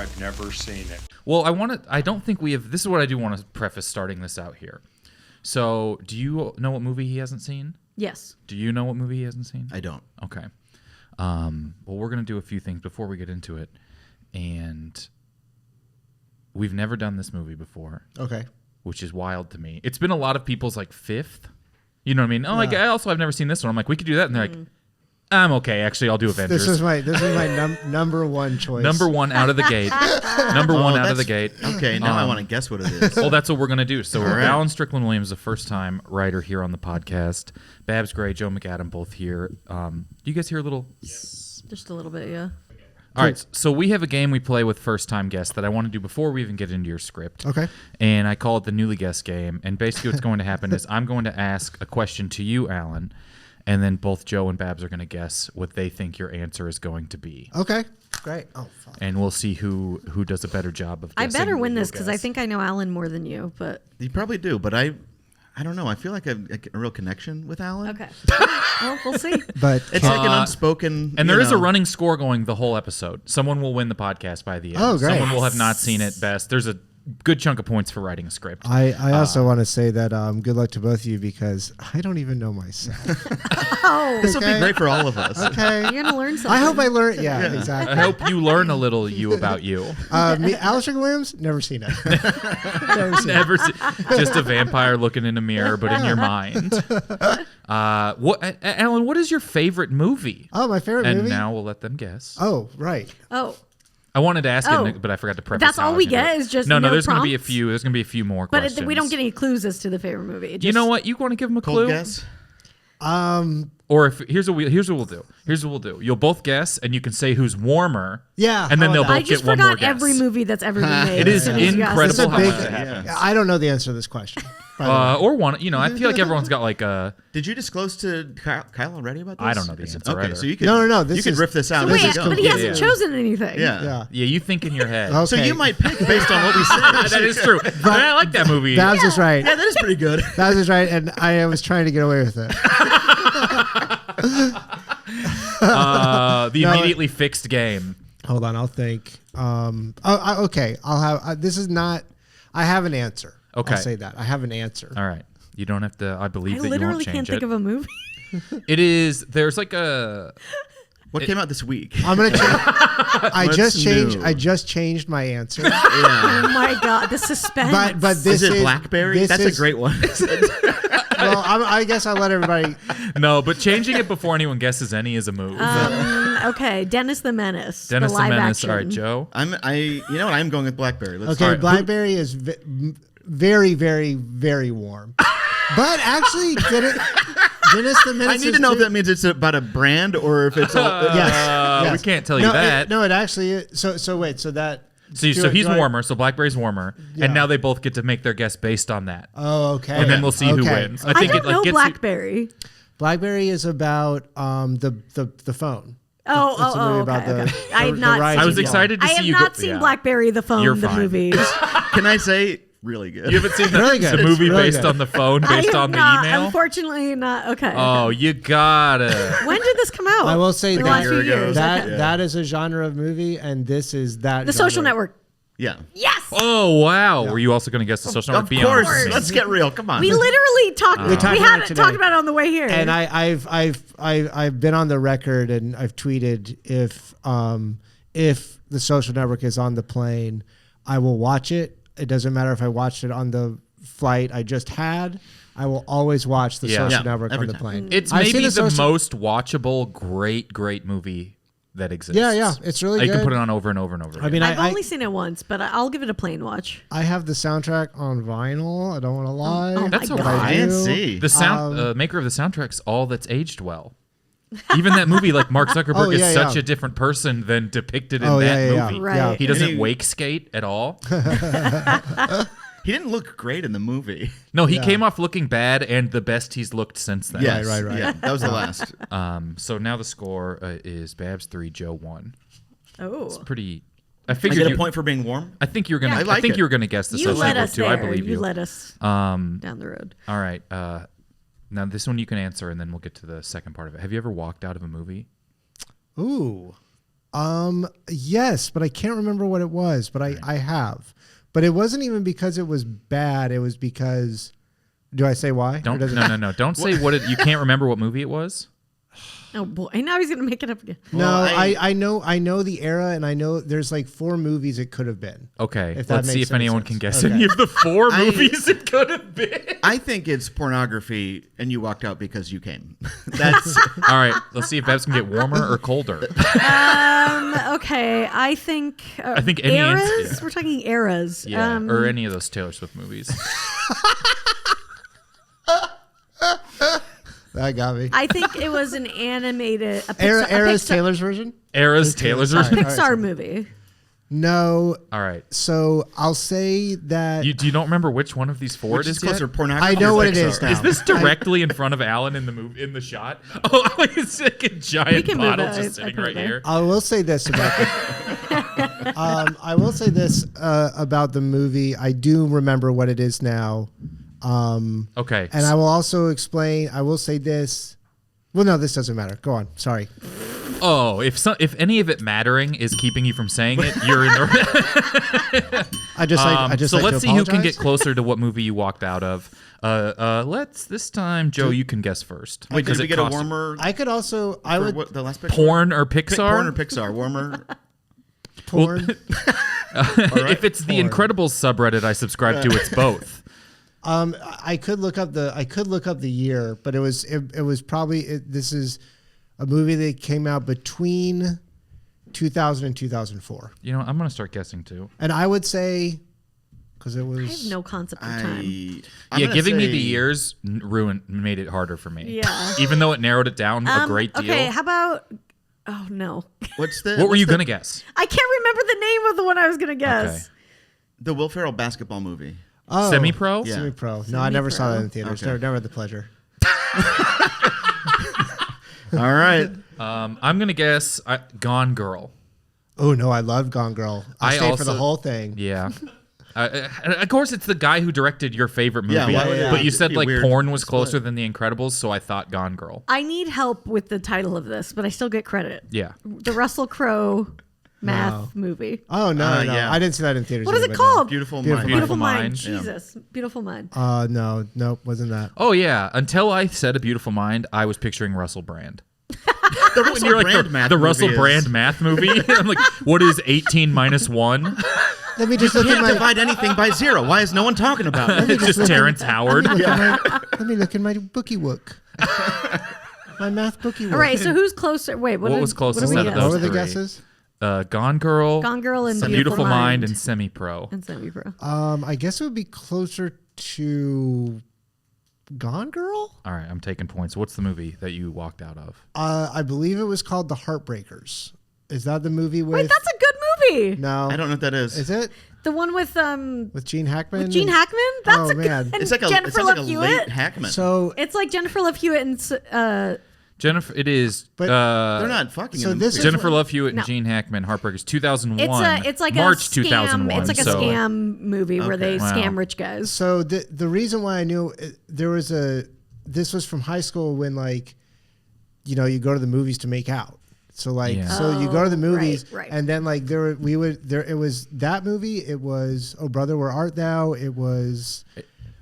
I've never seen it. Well, I don't think we have. This is what I do want to preface starting this out here. So, do you know what movie he hasn't seen? Yes. Do you know what movie he hasn't seen? I don't. Okay. Well, we're going to do a few things before we get into it. And we've never done this movie before. Okay. Which is wild to me. It's been a lot of people's like fifth. You know what I mean? Oh, like I've never seen this one. I'm like, we could do that. And they're like, I'm okay. Actually, I'll do Avengers. This is my number one choice. Number one out of the gate. Number one out of the gate. Okay, now I want to guess what it is. Well, that's what we're going to do. So Alan Strickland Williams, the first-time writer here on the podcast. Babs Gray, Joe McAdam, both here. Do you guys hear a little? Just a little bit, yeah. All right, so we have a game we play with first-time guests that I want to do before we even get into your script. Okay. And I call it the Newly Guest game. And basically what's going to happen is I'm going to ask a question to you, Alan, and then both Joe and Babs are going to guess what they think your answer is going to be. Okay. Great. Oh, fuck. And we'll see who does a better job of guessing. I better win what this you'll because I guess. think I know Alan more than you, but... You probably do, but I don't know. I feel like I have a real connection with Alan. Okay. Well, we'll see. But It's like an unspoken... And there is a running score going the whole episode. Someone will win the podcast by the end. Oh, great. Someone will have not seen it best. There's a good chunk of points for writing a script. I also want to say that good luck to both of you because I don't even know myself. Oh, This will be great for all of us. Okay. you're going to learn something. I hope I learn. Yeah, I exactly. hope you learn a little about you. Me, Strickland Williams, never seen it. Never seen it. Never see, just a vampire looking in a mirror, but in your mind. Alan, what is your favorite movie? Oh, my favorite And movie. now we'll let them guess. Oh, right. Oh, I wanted to ask Oh. it, but I forgot to preface. That's how all I we was gonna get do it. is just no. no There's going to be a prompts? few. There's going to be a few more but questions. we don't get any clues as to the favorite movie. It You just- know what? You want to give them a Cold clue? guess? Or here's what we'll do. Here's what we'll do. You'll both guess, and you can say who's warmer. Yeah. And then how they'll about both I just get one more forgot guess. every movie that's ever been made. It is as soon as you guys- incredible It's a how big- much that happens. Yeah. I don't know the answer to this question. by the way. Or one. You know, I feel like everyone's got like a. Did you disclose to Kyle already about this? I don't know the answer Okay, either. so you could No, you could riff this out. So as wait, you go. but he hasn't Yeah. chosen anything. Yeah. Yeah, you think in your head. Okay. So you might pick based on what we said. That is true. But I like that movie. Babs is right. Yeah, that is pretty good. Babs is right, and I was trying to get away with it. The immediately fixed game. Hold on, I'll think. Okay, I'll have. This is not. I have an answer. Okay. I'll say that. I have an answer. All right. You don't have to. I believe I that you won't literally change can't it. think of a movie. It is. There's like a. What came out this week? I'm gonna. I What's just changed. new? I just changed my answer. Yeah. Oh my god, the suspense. But this Is it Blackberry? this That's is- a great one. Well, I guess I'll let everybody. No, but changing it before anyone guesses any is a move. Okay, Dennis the Menace. Dennis the live Menace. Action. All right, Joe. You know what? I'm going with Blackberry. Let's Okay, All right, Blackberry is very, very, very warm. But actually, Dennis the Menace. I need to know if that means it's about a brand or if it's all. Yes. We can't tell you that. It actually is. So wait. So that. So he's warmer. So Blackberry's warmer, Yeah. and now they both get to make their guess based on that. Oh, okay. And then we'll see who Okay. wins. I think don't it like know gets Blackberry. Blackberry is about the phone. Oh, It's a movie about okay, the- okay. I have the not. rise I was of excited to I see have you not go. seen yeah. Blackberry the phone. You're the fine. movie. Can I say really good? You haven't seen the, Really good. the movie Really based good. on the phone, I based have on the not, email? Unfortunately, not. Okay. Oh, you gotta. When did this come out? I will say The that- last few Year ago. years. That Okay. that is a genre of movie, and this is that. The genre. Social Network. Yeah. Yes. Oh wow! Were you also going to guess the social Of network? Be honest course. with me. Let's get real. Come on. We literally talked. We talked we about had it today. talked about it on the way here. And I've been on the record, and I've tweeted if the Social Network is on the plane, I will watch it. It doesn't matter if I watched it on the flight I just had. I will always watch the Yeah. Social Yeah, Network on every the time. plane. It's I've maybe seen the Social- most watchable, great movie that exists. Yeah, it's really You good. can put it on over and over and over. I mean, I've I only seen it once, but I'll give it a plane watch. I have the soundtrack on vinyl. I don't want to lie. oh That's my okay. God. I didn't do. see. the sound maker of the soundtrack's all that's aged well. Even that movie, like Mark Zuckerberg yeah, is such yeah. a different person than depicted in Oh, that yeah, yeah, movie. yeah. Right. Yeah. He doesn't And he- wake skate at all. He didn't look great in the movie. No, he Yeah. came off looking bad and the best he's looked since then. Yes. right. Yeah, that was the last. So now the score is Babs 3, Joe 1. Oh, Pretty. I I figured get a you. point for being warm. I think you're gonna. Yeah. I like I think it. you were gonna guess the you social led network us too. there. I believe you. You led us Um. down the road. All right. Now this one you can answer, and then we'll get to the second part of it. Have you ever walked out of a movie? Ooh. Yes, but I can't remember what it was, but I have. But it wasn't even because it was bad. It was because, do I say why? No. Don't say you can't remember what movie it was. Oh boy! Now he's gonna make it up again. No, I know the era, and I know there's like 4 movies it could have been. Okay, If that let's see makes if anyone sense. can guess Okay. any of the 4 movies it could have been. I think it's pornography, and you walked out because you came. That's All right, let's see if Babs can get warmer or colder. Okay, I think any eras. answer- yeah. We're talking eras. Yeah, or any of those Taylor Swift movies. That got me. I think it was an animated Era's Taylor's version? Era's Taylor's Sorry. version. Pixar movie. No. All right. So I'll say that. You don't remember which one of these 4 which it is is yet? closer, pornography. I know or what it Pixar? is now. Is this directly in front of Alan in the movie in the shot? Oh, it's like a We giant can move bottle it. just I sitting put it right there. here. I will say this about I will say this about the movie. I do remember what it is now. Okay. And I will also explain. I will say this. Well, no, this doesn't matter. Go on. Sorry. Oh, if any of it mattering is keeping you from saying it, you're in the. I just So like let's to see who can apologize. get closer to what movie you walked out of. Let's this time, Joe. You can guess first. Wait, Because did we it get a costs- warmer? I could also. I for would what, the last picture? porn or Pixar? Porn or Pixar? Warmer. porn. If it's the Porn. Incredibles subreddit I subscribe to, it's both. I could look up the year, but it was probably this is a movie that came out between 2000 and 2004, You know, I'm gonna start guessing too. and I would say because it was. I have no concept of time. I'm Yeah, gonna giving me say- the years made it harder for me. Yeah. Even though it narrowed it down a great deal. Okay, how about? Oh no, What's the? What were what's you the- gonna guess? I can't remember the name of the one I was gonna guess. Okay. The Will Ferrell basketball movie. Oh, Semi-pro? Yeah. Semi-pro. No, I never saw that in theaters. Okay. Never had the pleasure. All right. I'm gonna guess Gone Girl. Oh no, I love Gone Girl. I stayed for the also- whole thing. Yeah. Of course, it's the guy who directed your favorite movie. Yeah, why would it but be- you said be like weird porn was split? closer than The Incredibles, so I thought Gone Girl. I need help with the title of this, but I still get credit. Yeah. The Russell Crowe math movie. Oh no, no, yeah. I didn't see that in theaters. What is either, it but no. called? Beautiful Beautiful Mind. Beautiful Mind. Mind. Yeah. Jesus, Beautiful Mind. No, nope, wasn't that. Oh yeah. Until I said A Beautiful Mind, I was picturing Russell Brand. The Russell You're like Brand math the movie Russell is- Brand math movie. I'm like, what is 18 minus 1? Let me just look at Can't my. divide anything by 0. Why is no one talking about it? It's just Terrence Howard. Let me look in my bookie book. My math bookie book. All right, so who's closer? Wait, What was closest What do we out of guess? What those were the three? guesses? Gone Girl, Gone Girl and Beautiful Mind, Mind and Semi-Pro. and Semi-Pro. I guess it would be closer to Gone Girl. All right, I'm taking points. What's the movie that you walked out of? I believe it was called The Heartbreakers. Is that the movie with? Wait, that's a good movie. no. I don't know what that is. Is it The one with Gene Hackman? Gene Hackman. That's Oh, a man. good. It's like a, Jennifer it sounds like a Love late Hewitt. Hackman. So It's like Jennifer Love Hewitt and Jennifer, it is. But they're not fucking. so in the this movie. is- Jennifer Love Hewitt and No. Gene Hackman, Heartbreakers, 2001. it's like March a scam. 2001. It's like a so scam movie where they Wow. scam rich guys. So the reason why I knew there was this was from high school when like, you go to the movies to make out. So like, Yeah. so you go to the Oh, movies, right. and then like it was that movie. It was Oh Brother Where Art Thou. It was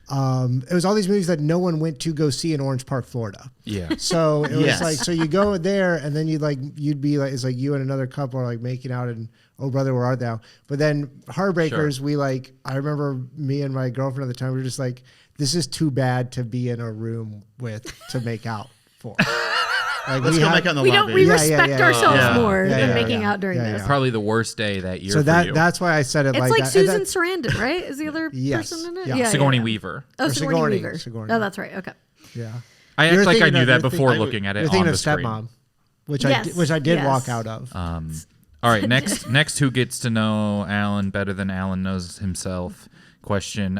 all these movies that no one went to go see in Orange Park, Florida. Yeah. So it Yes. was like, so you go there and then you'd be like, it's like you and another couple are like making out in Oh Brother Where Art Thou. But then Heartbreakers, Sure. I remember me and my girlfriend at the time, we were just like, this is too bad to be in a room with to make out for. Like Let's go make out in the We lobby. don't. We Yeah, respect yeah, yeah. ourselves Yeah. more Yeah, than yeah, making yeah. out during Yeah, this. yeah. Probably the worst day that year So for you. that's why I said it It's like like that. And Susan that- Sarandon, right? Is the other Yes. person in it? Yeah. Sigourney Weaver. Oh, Or Sigourney Sigourney. Weaver. Sigourney. Oh, that's right. Okay. Yeah. I act You're like I thinking knew of- that you're before thinking- looking at You're it thinking on of the screen. Stepmom, which Yes. I did Yes. walk out of. All right, next who gets to know Alan better than Alan knows himself? Question: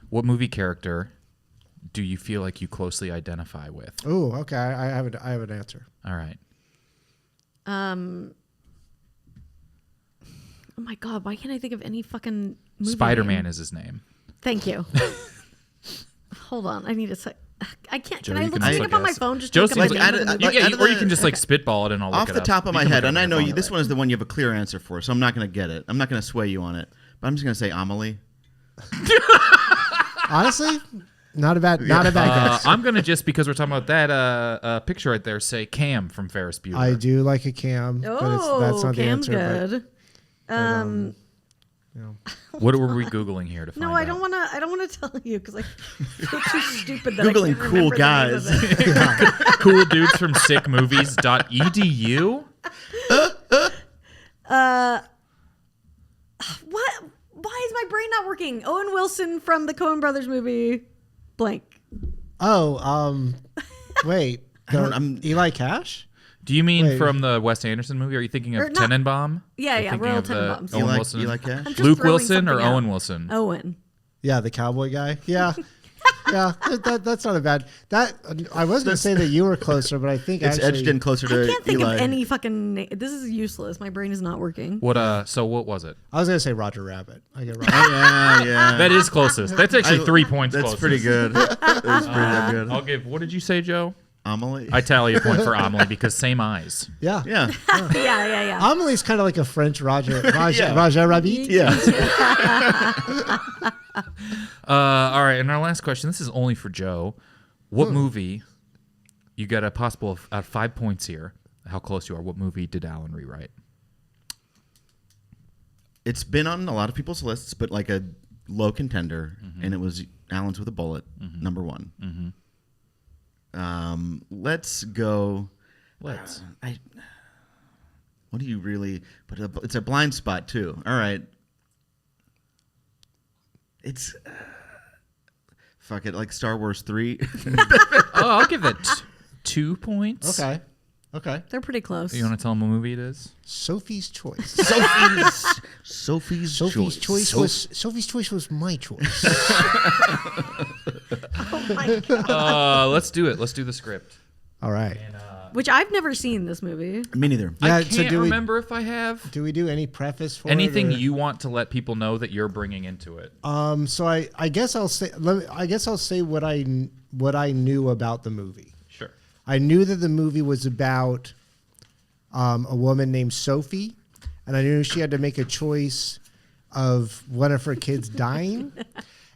what movie character do you feel like you closely identify with? Oh, okay. I have an answer. All right. Oh my God! Why can't I think of any fucking movie Spider-Man name? is his name. Thank you. Hold on. I need a sec. I can't. Joe, Can I you look can something also up on my guess. phone? Just Joe to look up seems the like- name of the I- movie? You, like- or you can just like spitball it and I'll look Off it the up. top of You my can head, look and it I up know while you, we're this at one is the one you have a clear answer for, so I'm not going to get it. I'm not going to sway you on it. But I'm just going to say Amelie. Honestly, not a bad guess. I'm gonna just because we're talking about that picture right there, say Cam from Ferris Bueller. I do like a Cam, but that's not the Cam's answer. good. You know. What were we googling here to find No, out? I don't want to. I don't want to tell you because I feel too stupid that Googling I can't cool remember the name of guys. it. Cool dudes from sickmovies.edu. What? Why is my brain not working? Owen Wilson from the Coen Brothers movie, blank. Oh, wait. I'm- Eli Cash? Do you mean Wait. from the Wes Anderson movie? Are you thinking of Or not- Tenenbaum? Yeah, You're yeah, thinking Royal of the Tenenbaums. Owen Eli- Wilson. Eli Cash? I'm just Luke throwing Wilson or something out. Owen Wilson? Owen. Yeah, the cowboy guy. Yeah. Yeah, that's not a bad. That I was going to say that you were closer, but I think It's actually, edged in closer I to can't think Eli. of any fucking. This is useless. My brain is not working. What? So what was it? I was going to say Roger Rabbit. I get Roger. Yeah. That is closest. That's actually 3 points. That's closest. pretty good. That's pretty damn good. I'll give. What did you say, Joe? Amelie. I tally a point for Amelie because same eyes. Yeah. Yeah. Yeah. Amelie's kind of like a French Roger Yeah. Rabbit. Yeah. All right, and our last question. This is only for Joe. What movie? You got a possible out of 5 points here. How close you are? What movie did Alan rewrite? It's been on a lot of people's lists, but like a low contender, and it was Allen's with a Bullet, number one. Let's go. Let's. What do you really? But it's a blind spot too. All right. It's fuck it, like Star Wars 3. I'll give that 2 points. Okay. They're pretty close. You want to tell them what movie it is? Sophie's choice. Sophie's Choice was my choice. Oh my god. Let's do it. Let's do the script. All right. Which I've never seen this movie. Me neither. Yeah, I so can't do we- remember if I have. Do we do any preface for Anything it, or- you want to let people know that you're bringing into it? So I guess I'll say what I knew about the movie. Sure. I knew that the movie was about a woman named Sophie, and I knew she had to make a choice of one of her kids dying.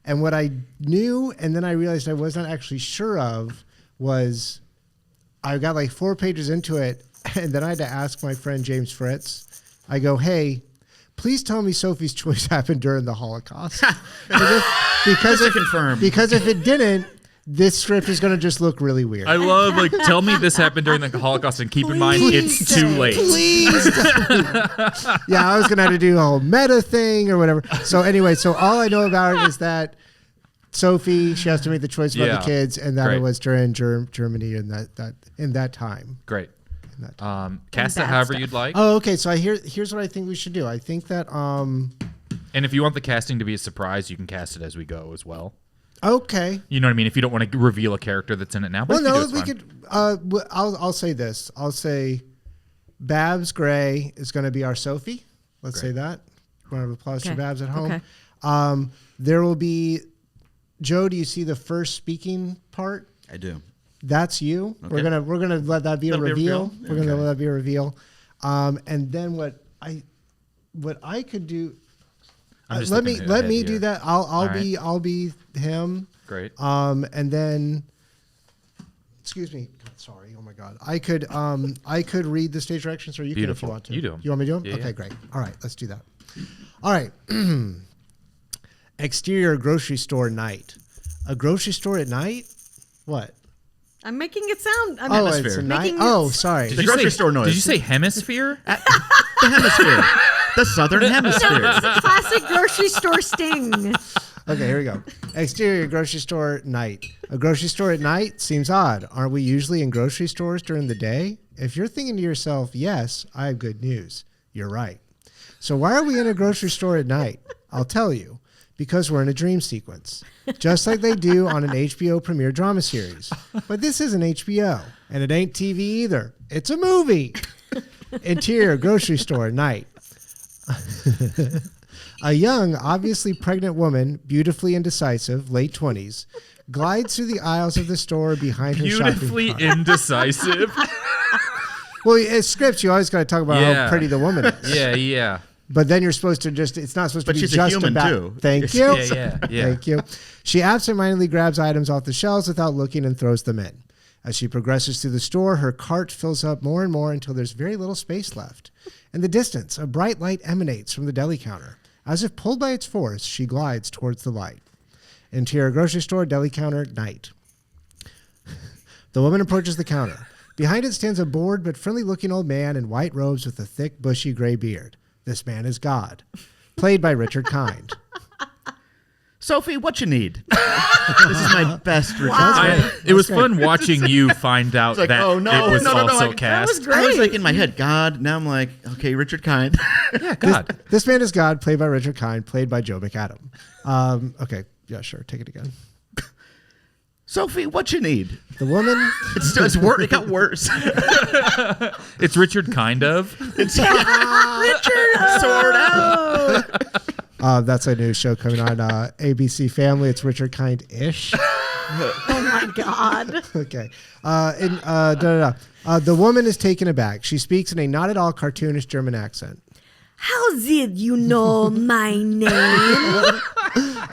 And what I knew, and then I realized I wasn't actually sure of, was I got like 4 pages into it, and then I had to ask my friend James Fritz. I go, hey, please tell me Sophie's choice happened during the Holocaust. Because if it didn't, this script is going to just look really weird. I love tell me this happened during the Holocaust and keep in mind it's too late. Please. Yeah, I was going to have to do a whole meta thing or whatever. So anyway, all I know about it is that Sophie, she has to make the choice about the kids, and that Great. it was during Germany in that time. Great. In that time. Cast it bad however stuff. you'd like. Oh, okay. So here's what I think we should do. I think that And if you want the casting to be a surprise, you can cast it as we go as well. okay. You know what I mean? If you don't want to reveal a character that's in it now. But Well, if you no, do, we it's fine. could. I'll say this. I'll say, Babs Gray is going to be our Sophie. Let's say that. Round of applause for Okay. Babs at home. Okay. There will be. Joe, do you see the first speaking part? I do. That's you. Okay. We're gonna let that be a That'll be a reveal. reveal? We're gonna Okay. let that be a reveal. And then what I could do. I'm just let me looking let ahead me here. do that. I'll be him. Great. And then, excuse me. God, sorry. Oh my God. I could read the stage directions, or you Beautiful. can if you want to. You do 'em. You want me to do them? Yeah, Okay, yeah. great. All right, let's do that. All right. Exterior grocery store night. A grocery store at night? What? I'm making it sound. I'm Oh, Hemisphere. it's a night. Making Oh, it- sorry. The grocery store noise. Did you say hemisphere? The hemisphere. The southern hemisphere. classic grocery store sting. Okay, here we go. Exterior grocery store night. A grocery store at night seems odd. Aren't we usually in grocery stores during the day? If you're thinking to yourself, yes, I have good news. You're right. So why are we in a grocery store at night? I'll tell you. Because we're in a dream sequence. Just like they do on an HBO premiere drama series. But this isn't HBO. And it ain't TV either. It's a movie. Interior grocery store at night. A young, obviously pregnant woman, beautifully indecisive, late 20s, glides through the aisles of the store behind her Beautifully shopping cart. indecisive. Well, in scripts, you always got to talk about Yeah. how pretty the woman is. Yeah. But then you're supposed to it's not supposed But to be she's a just human, about. too. Thank you. Yeah. Thank you. She absentmindedly grabs items off the shelves without looking and throws them in. As she progresses through the store, her cart fills up more and more until there's very little space left. In the distance, a bright light emanates from the deli counter. As if pulled by its force, she glides towards the light. Interior grocery store, deli counter, night. The woman approaches the counter. Behind it stands a bored but friendly-looking old man in white robes with a thick, bushy gray beard. This man is God, played by Richard Kind. Sophie, what you need? This is my best Richard. It was fun watching you find out like, that oh, no, it was no, also that cast. was great. I was like in my head, God. Now I'm like, okay, Richard Kind. Yeah, God. This man is God, played by Richard Kind, played by Joe McAdam. Okay, yeah, sure, take it again. Sophie, what you need? The woman... It got worse. It's Richard kind of. It's Sword out. That's a new show coming on ABC Family. It's Richard Kind-ish. Oh my God. Okay. The woman is taken aback. She speaks in a not at all cartoonish German accent. How did you know my name?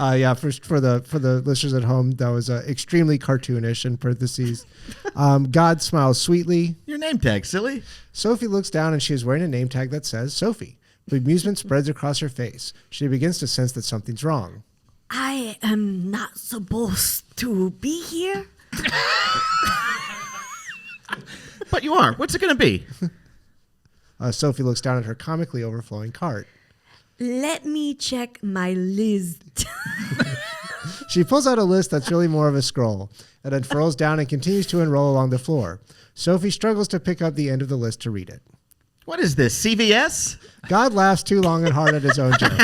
Yeah, for the listeners at home, that was extremely cartoonish in parentheses. God smiles sweetly. Your name tag, silly. Sophie looks down and she is wearing a name tag that says Sophie. The amusement spreads across her face. She begins to sense that something's wrong. I am not supposed to be here. But you are. What's it going to be? Sophie looks down at her comically overflowing cart. Let me check my list. She pulls out a list that's really more of a scroll. It unfurls down and continues to unroll along the floor. Sophie struggles to pick up the end of the list to read it. What is this, CVS? God laughs too long and hard at his own joke.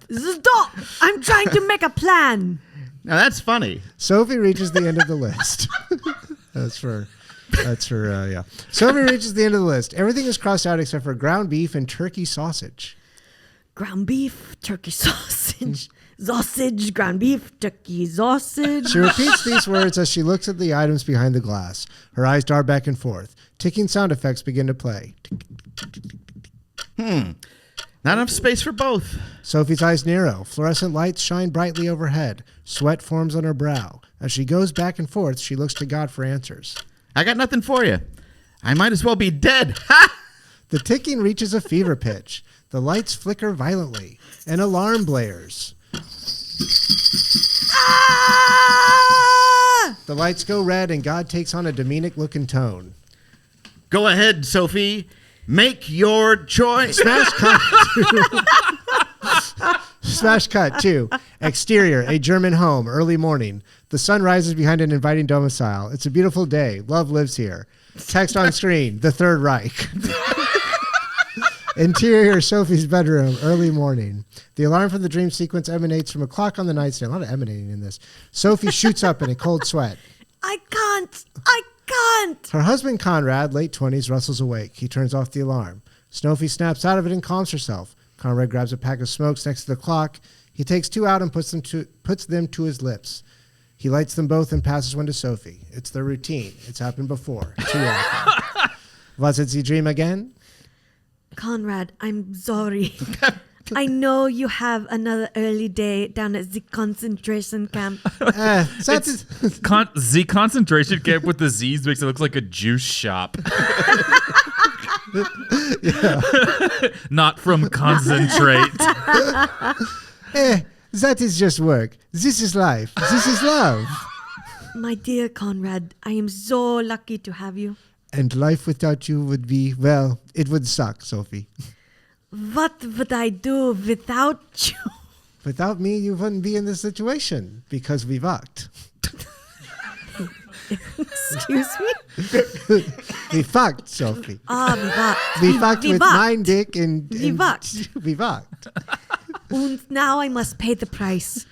Stop! I'm trying to make a plan. Now that's funny. Sophie reaches the end of the list. Yeah. Sophie reaches the end of the list. Everything is crossed out except for ground beef and turkey sausage. Ground beef, turkey sausage. Sausage, ground beef, turkey sausage. She repeats these words as she looks at the items behind the glass. Her eyes dart back and forth. Ticking sound effects begin to play. Not enough space for both. Sophie's eyes narrow. Fluorescent lights shine brightly overhead. Sweat forms on her brow. As she goes back and forth, she looks to God for answers. I got nothing for you. I might as well be dead. Ha! The ticking reaches a fever pitch. The lights flicker violently. An alarm blares. Ah! The lights go red and God takes on a demonic-looking tone. Go ahead, Sophie. Make your choice. Smash cut 2. Exterior, a German home, early morning. The sun rises behind an inviting domicile. It's a beautiful day. Love lives here. Text on screen, the Third Reich. Interior, Sophie's bedroom, early morning. The alarm from the dream sequence emanates from a clock on the nightstand. A lot of emanating in this. Sophie shoots up in a cold sweat. I can't. Her husband, Conrad, late 20s, rustles awake. He turns off the alarm. Sophie snaps out of it and calms herself. Conrad grabs a pack of smokes next to the clock. He takes 2 out and puts them to his lips. He lights them both and passes one to Sophie. It's their routine. It's happened before. Too often. Was it the dream again? Conrad, I'm sorry. I know you have another early day down at the concentration camp. The concentration camp with the Z's makes it look like a juice shop. Not from concentrate. That is just work. This is life. This is love. My dear Conrad, I am so lucky to have you. And life without you would be, well, it would suck, Sophie. What would I do without you? Without me, you wouldn't be in this situation because we fucked. Excuse me? We fucked, Sophie. We fucked. We fucked with fucked. mine dick and We fucked. We fucked. And now I must pay the price.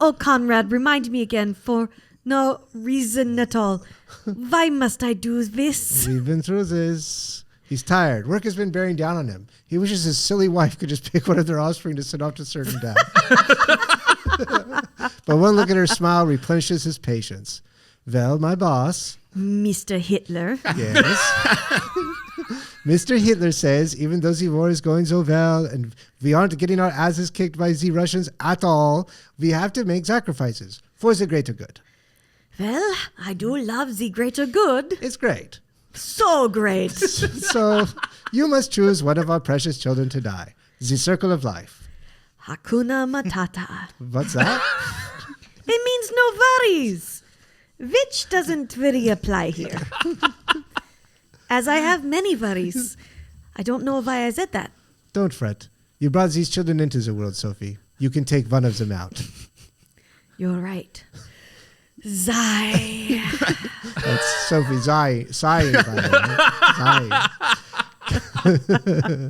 Oh, Conrad, remind me again for no reason at all. Why must I do this? We've been through this. He's tired. Work has been bearing down on him. He wishes his silly wife could just pick one of their offspring to send off to certain death. But one look at her smile replenishes his patience. Well, my boss. Mr. Hitler. Yes. Mr. Hitler says, even though the war is going so well and we aren't getting our asses kicked by the Russians at all, we have to make sacrifices for the greater good. Well, I do love the greater good. It's great. So great. So you must choose one of our precious children to die. The circle of life. Hakuna Matata. What's that? It means no worries. Which doesn't really apply here. As I have many worries. I don't know why I said that. Don't fret. You brought these children into the world, Sophie. You can take one of them out. You're right. Zai. That's Sophie sighing, by the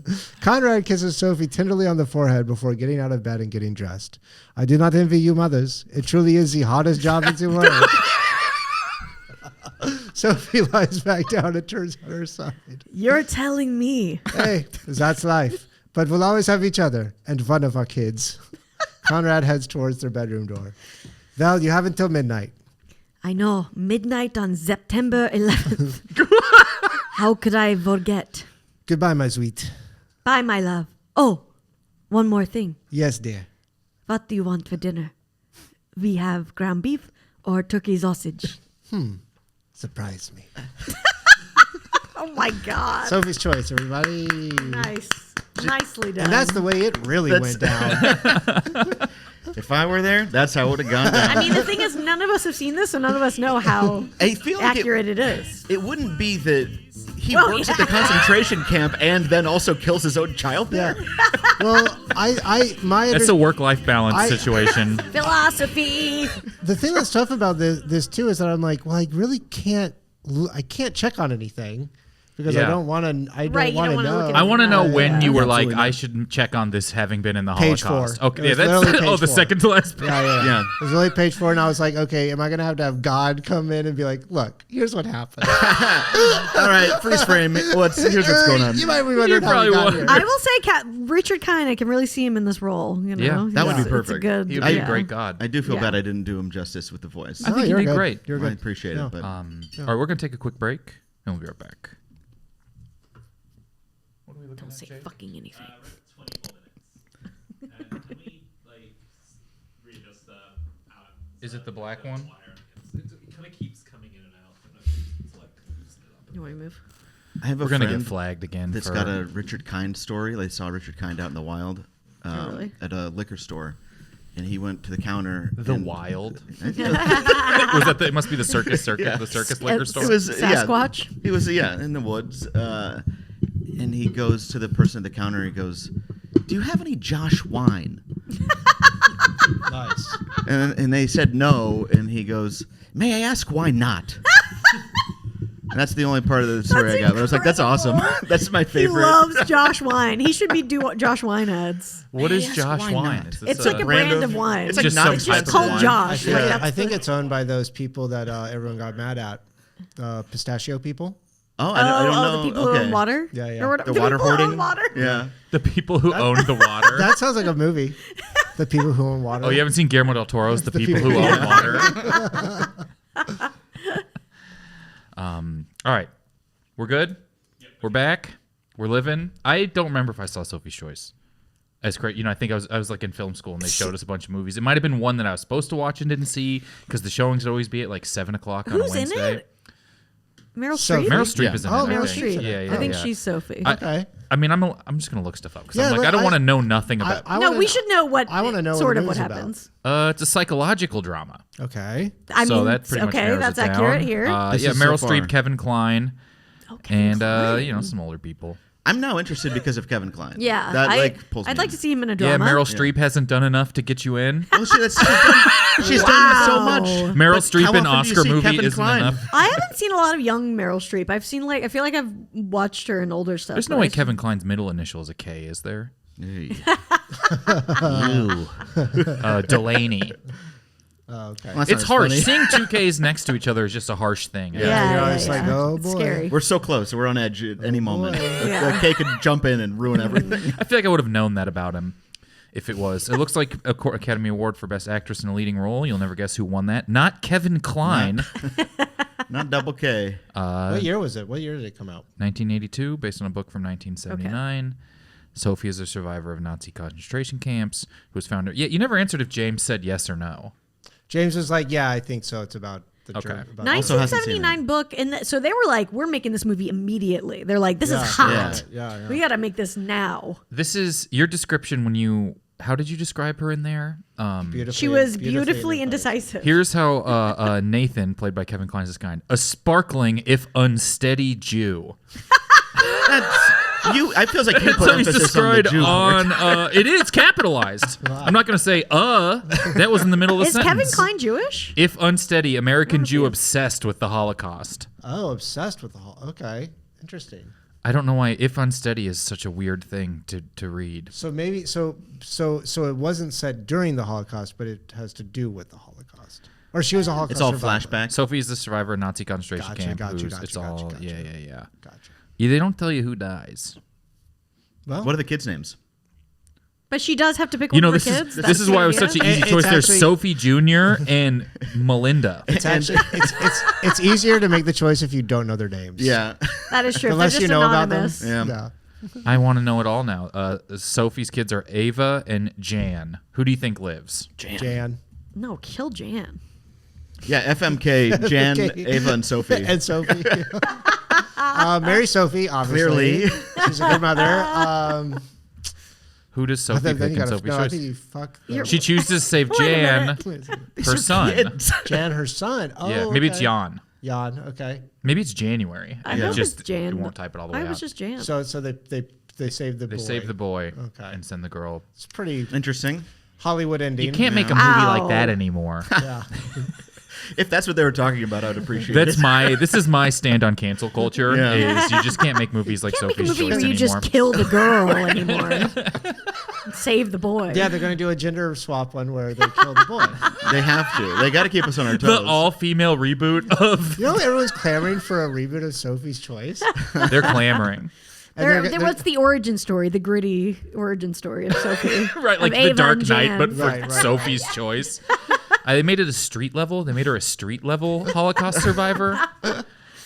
way. Conrad kisses Sophie tenderly on the forehead before getting out of bed and getting dressed. I do not envy you mothers. It truly is the hardest job in the world. Sophie lies back down and turns on her side. You're telling me. Hey, that's life. But we'll always have each other and one of our kids. Conrad heads towards their bedroom door. Val, you have until midnight. I know. Midnight on September 11th. How could I forget? Goodbye, my sweet. Bye, my love. Oh, one more thing. Yes, dear. What do you want for dinner? We have ground beef or turkey sausage. Surprise me. Oh, my God. Sophie's choice, everybody. Nice. Nicely done. And that's the way it really went down. If I were there, that's how it would have gone down. I mean, the thing is, none of us have seen this, so none of us know how I feel like accurate it is. it wouldn't be that he Well, works at the concentration camp and then also kills his own child there. Well, That's a work-life balance situation. Philosophy. the thing that's tough about this too is that I'm like, well, I really can't check on anything because I Yeah. don't want to. I Right, don't you want don't to wanna look know. at I want to know when you were like, Absolutely not. I should check on this having been in the Page Holocaust. 4. Okay, It yeah, was that's literally page the 4. second to last. Yeah. Yeah. It was only page 4, and I was like, okay, am I gonna have God come in and be like, look, here's what happened. All right, freeze frame. Here's what's going on. You might be wondering how we probably got would. here. I will say, Richard Kind, I can really see him in this role. You know? Yeah, that would be It's perfect. a good, He would be yeah. a great god. I do feel Yeah. bad I didn't do him justice with the voice. I think you're you did good. great. You're I good. appreciate No. it, but All right, we're gonna take a quick break, and we'll be right back. Don't say fucking anything. 24 minutes. Can we read this out? Is it the black one? It kind of keeps coming in and out. It's like loosen it up. You want to move? I have a We're gonna friend get flagged again. that's for, got a Richard Kind story. They saw Richard Kind out in the wild really? at a liquor store, and he went to the counter. the and- wild. Yeah. Was that? The, it must be the circus. Yeah. The circus liquor store. It was Sasquatch? Yeah, he was in the woods, and he goes to the person at the counter. He goes, "Do you have any Josh wine?" Nice. And they said no, and he goes, "May I ask why not?" And that's the only part of the story That's I got. But I was like, "That's awesome. incredible. That's my He favorite." loves Josh Wine. He should be do Josh Wine ads. What is Yes, Josh why wine? not? Is this It's like a brand of wine. It's like Just not some It's type just of called wine. Josh. Like, Yeah, that's I think the- it's owned by those people that everyone got mad at. Pistachio people. Oh, I don't know. the people who own water? Yeah, yeah. Or what- The the water people who own hoarding. water? Yeah. the people who own the water. That sounds like a movie. The people who own water. Oh, you haven't seen Guillermo del Toro's The People Who Own Water? All right. We're good? We're back? We're living? I don't remember if I saw Sophie's Choice. As great, I think I was like in film school and they showed us a bunch of movies. It might have been one that I was supposed to watch and didn't see because the showings would always be at like 7:00 on a Who's in Wednesday. it? Meryl Sophie. Streep? Meryl Streep Yeah. is in Oh, it. I Meryl think. Streep's in it. Yeah, yeah, I think yeah. she's Sophie. Okay. I mean, I'm just gonna look stuff up because Yeah, I'm like, I don't I- want to know nothing about. I no, wanna- we should know what I wanna know what sort the of what movie's about. happens. It's a psychological drama. Okay. I So mean, that pretty much okay, narrows that's it down. accurate here. This Yeah, is so Meryl far. Streep, Kevin Kline, Okay, and fine. some older people. I'm now interested because of Kevin Kline. Yeah, That pulls me I'd like in. to see him in a Yeah, drama. Meryl Streep hasn't done enough to get you in. Well, she's done so much. Meryl But Streep how in often do you Oscar see movie Kevin isn't Kline? enough. I haven't seen a lot of young Meryl Streep. I feel like I've watched her in older stuff. There's no but way I've- Kevin Kline's middle initial is a K, is there? Hey. Delaney. Oh, okay. Well, that's It's not harsh. funny. Seeing two Ks next to each other is just a harsh thing. You're always like, oh, It's boy. scary. We're so close. We're on edge at any moment. Yeah. The K could jump in and ruin everything. I feel like I would have known that about him if it was. It looks like a Academy Award for Best Actress in a Leading Role. You'll never guess who won that. Not Kevin Kline. Not double K. What year was it? What year did it come out? 1982, based on a book from 1979. Sophie is a survivor of Nazi concentration camps who was found. Yeah, you never answered if James said yes or no. James was like, yeah, I think so. It's about the Okay. about Also hasn't seen 1979 book, and so they were like, "We're making this movie immediately." They're like, "This is hot. Yeah. We got to make this now." This is your description when you. How did you describe her in there? She was beautifully indecisive. Here's how Nathan, played by Kevin Kline, is kind. A sparkling, if unsteady Jew. I feels like you That's put how he's emphasis on the described Jew part. on. It is capitalized. I'm not going to say That was in the middle of the Is Kevin sentence. Kline Jewish? If unsteady, American Jew is. obsessed with the Holocaust. Oh, obsessed with the whole. Okay, interesting. I don't know why if unsteady is such a weird thing to read. So maybe so it wasn't set during the Holocaust, but it has to do with the Holocaust. Or she was a Holocaust It's all survivor. flashback. Sophie is the survivor of Nazi concentration Gotcha, camp. gotcha, who's- gotcha, it's gotcha, all gotcha. yeah. Gotcha. Yeah, they don't tell you who dies. Well, What are the kids' names? But she does have to pick You one know, for this kids. is this is why it was such an easy It's choice. There's actually- Sophie Jr. and Melinda. it's actually it's easier to make the choice if you don't know their names. Yeah. That is true. Unless They're you just know about them. anonymous. Yeah. I want to know it all now. Sophie's kids are Ava and Jan. Who do you think lives? Jan. No, kill Jan. Yeah, FMK, Jan, Okay. Ava, and Sophie. And Sophie. Marry Sophie, obviously. Clearly. She's a good mother. Who does Sophie then pick you in gotta, Sophie's no, I choice? think you fuck You're- She chooses to save Wait a Jan, minute. her son. Kids. Jan, her son. Oh, Yeah, maybe it's okay. Jan. Jan, okay. Maybe it's January. I know just it's Jan. You won't type it all the way I out. was just Jan. So they saved the boy. They save the boy Okay. and send the girl. It's pretty Interesting. Hollywood ending. You can't make a movie like that anymore. Yeah. If that's what they were talking about, I'd appreciate That's it. this is my stand on cancel culture. Yeah. Is you just can't make movies like Can't make a Sophie's movie Choice where you anymore. just kill the girl anymore. Save the boy. Yeah, they're going to do a gender swap one where they kill the boy. They have to. They got to keep us on our The toes. all-female reboot of You know, everyone's clamoring for a reboot of Sophie's Choice. they're clamoring. What's the origin story? The gritty origin story of Sophie. Right, like Of the Ava Dark and Knight, Jan. but for Right. Sophie's Choice. They made it a street level. They made her a street level Holocaust survivor.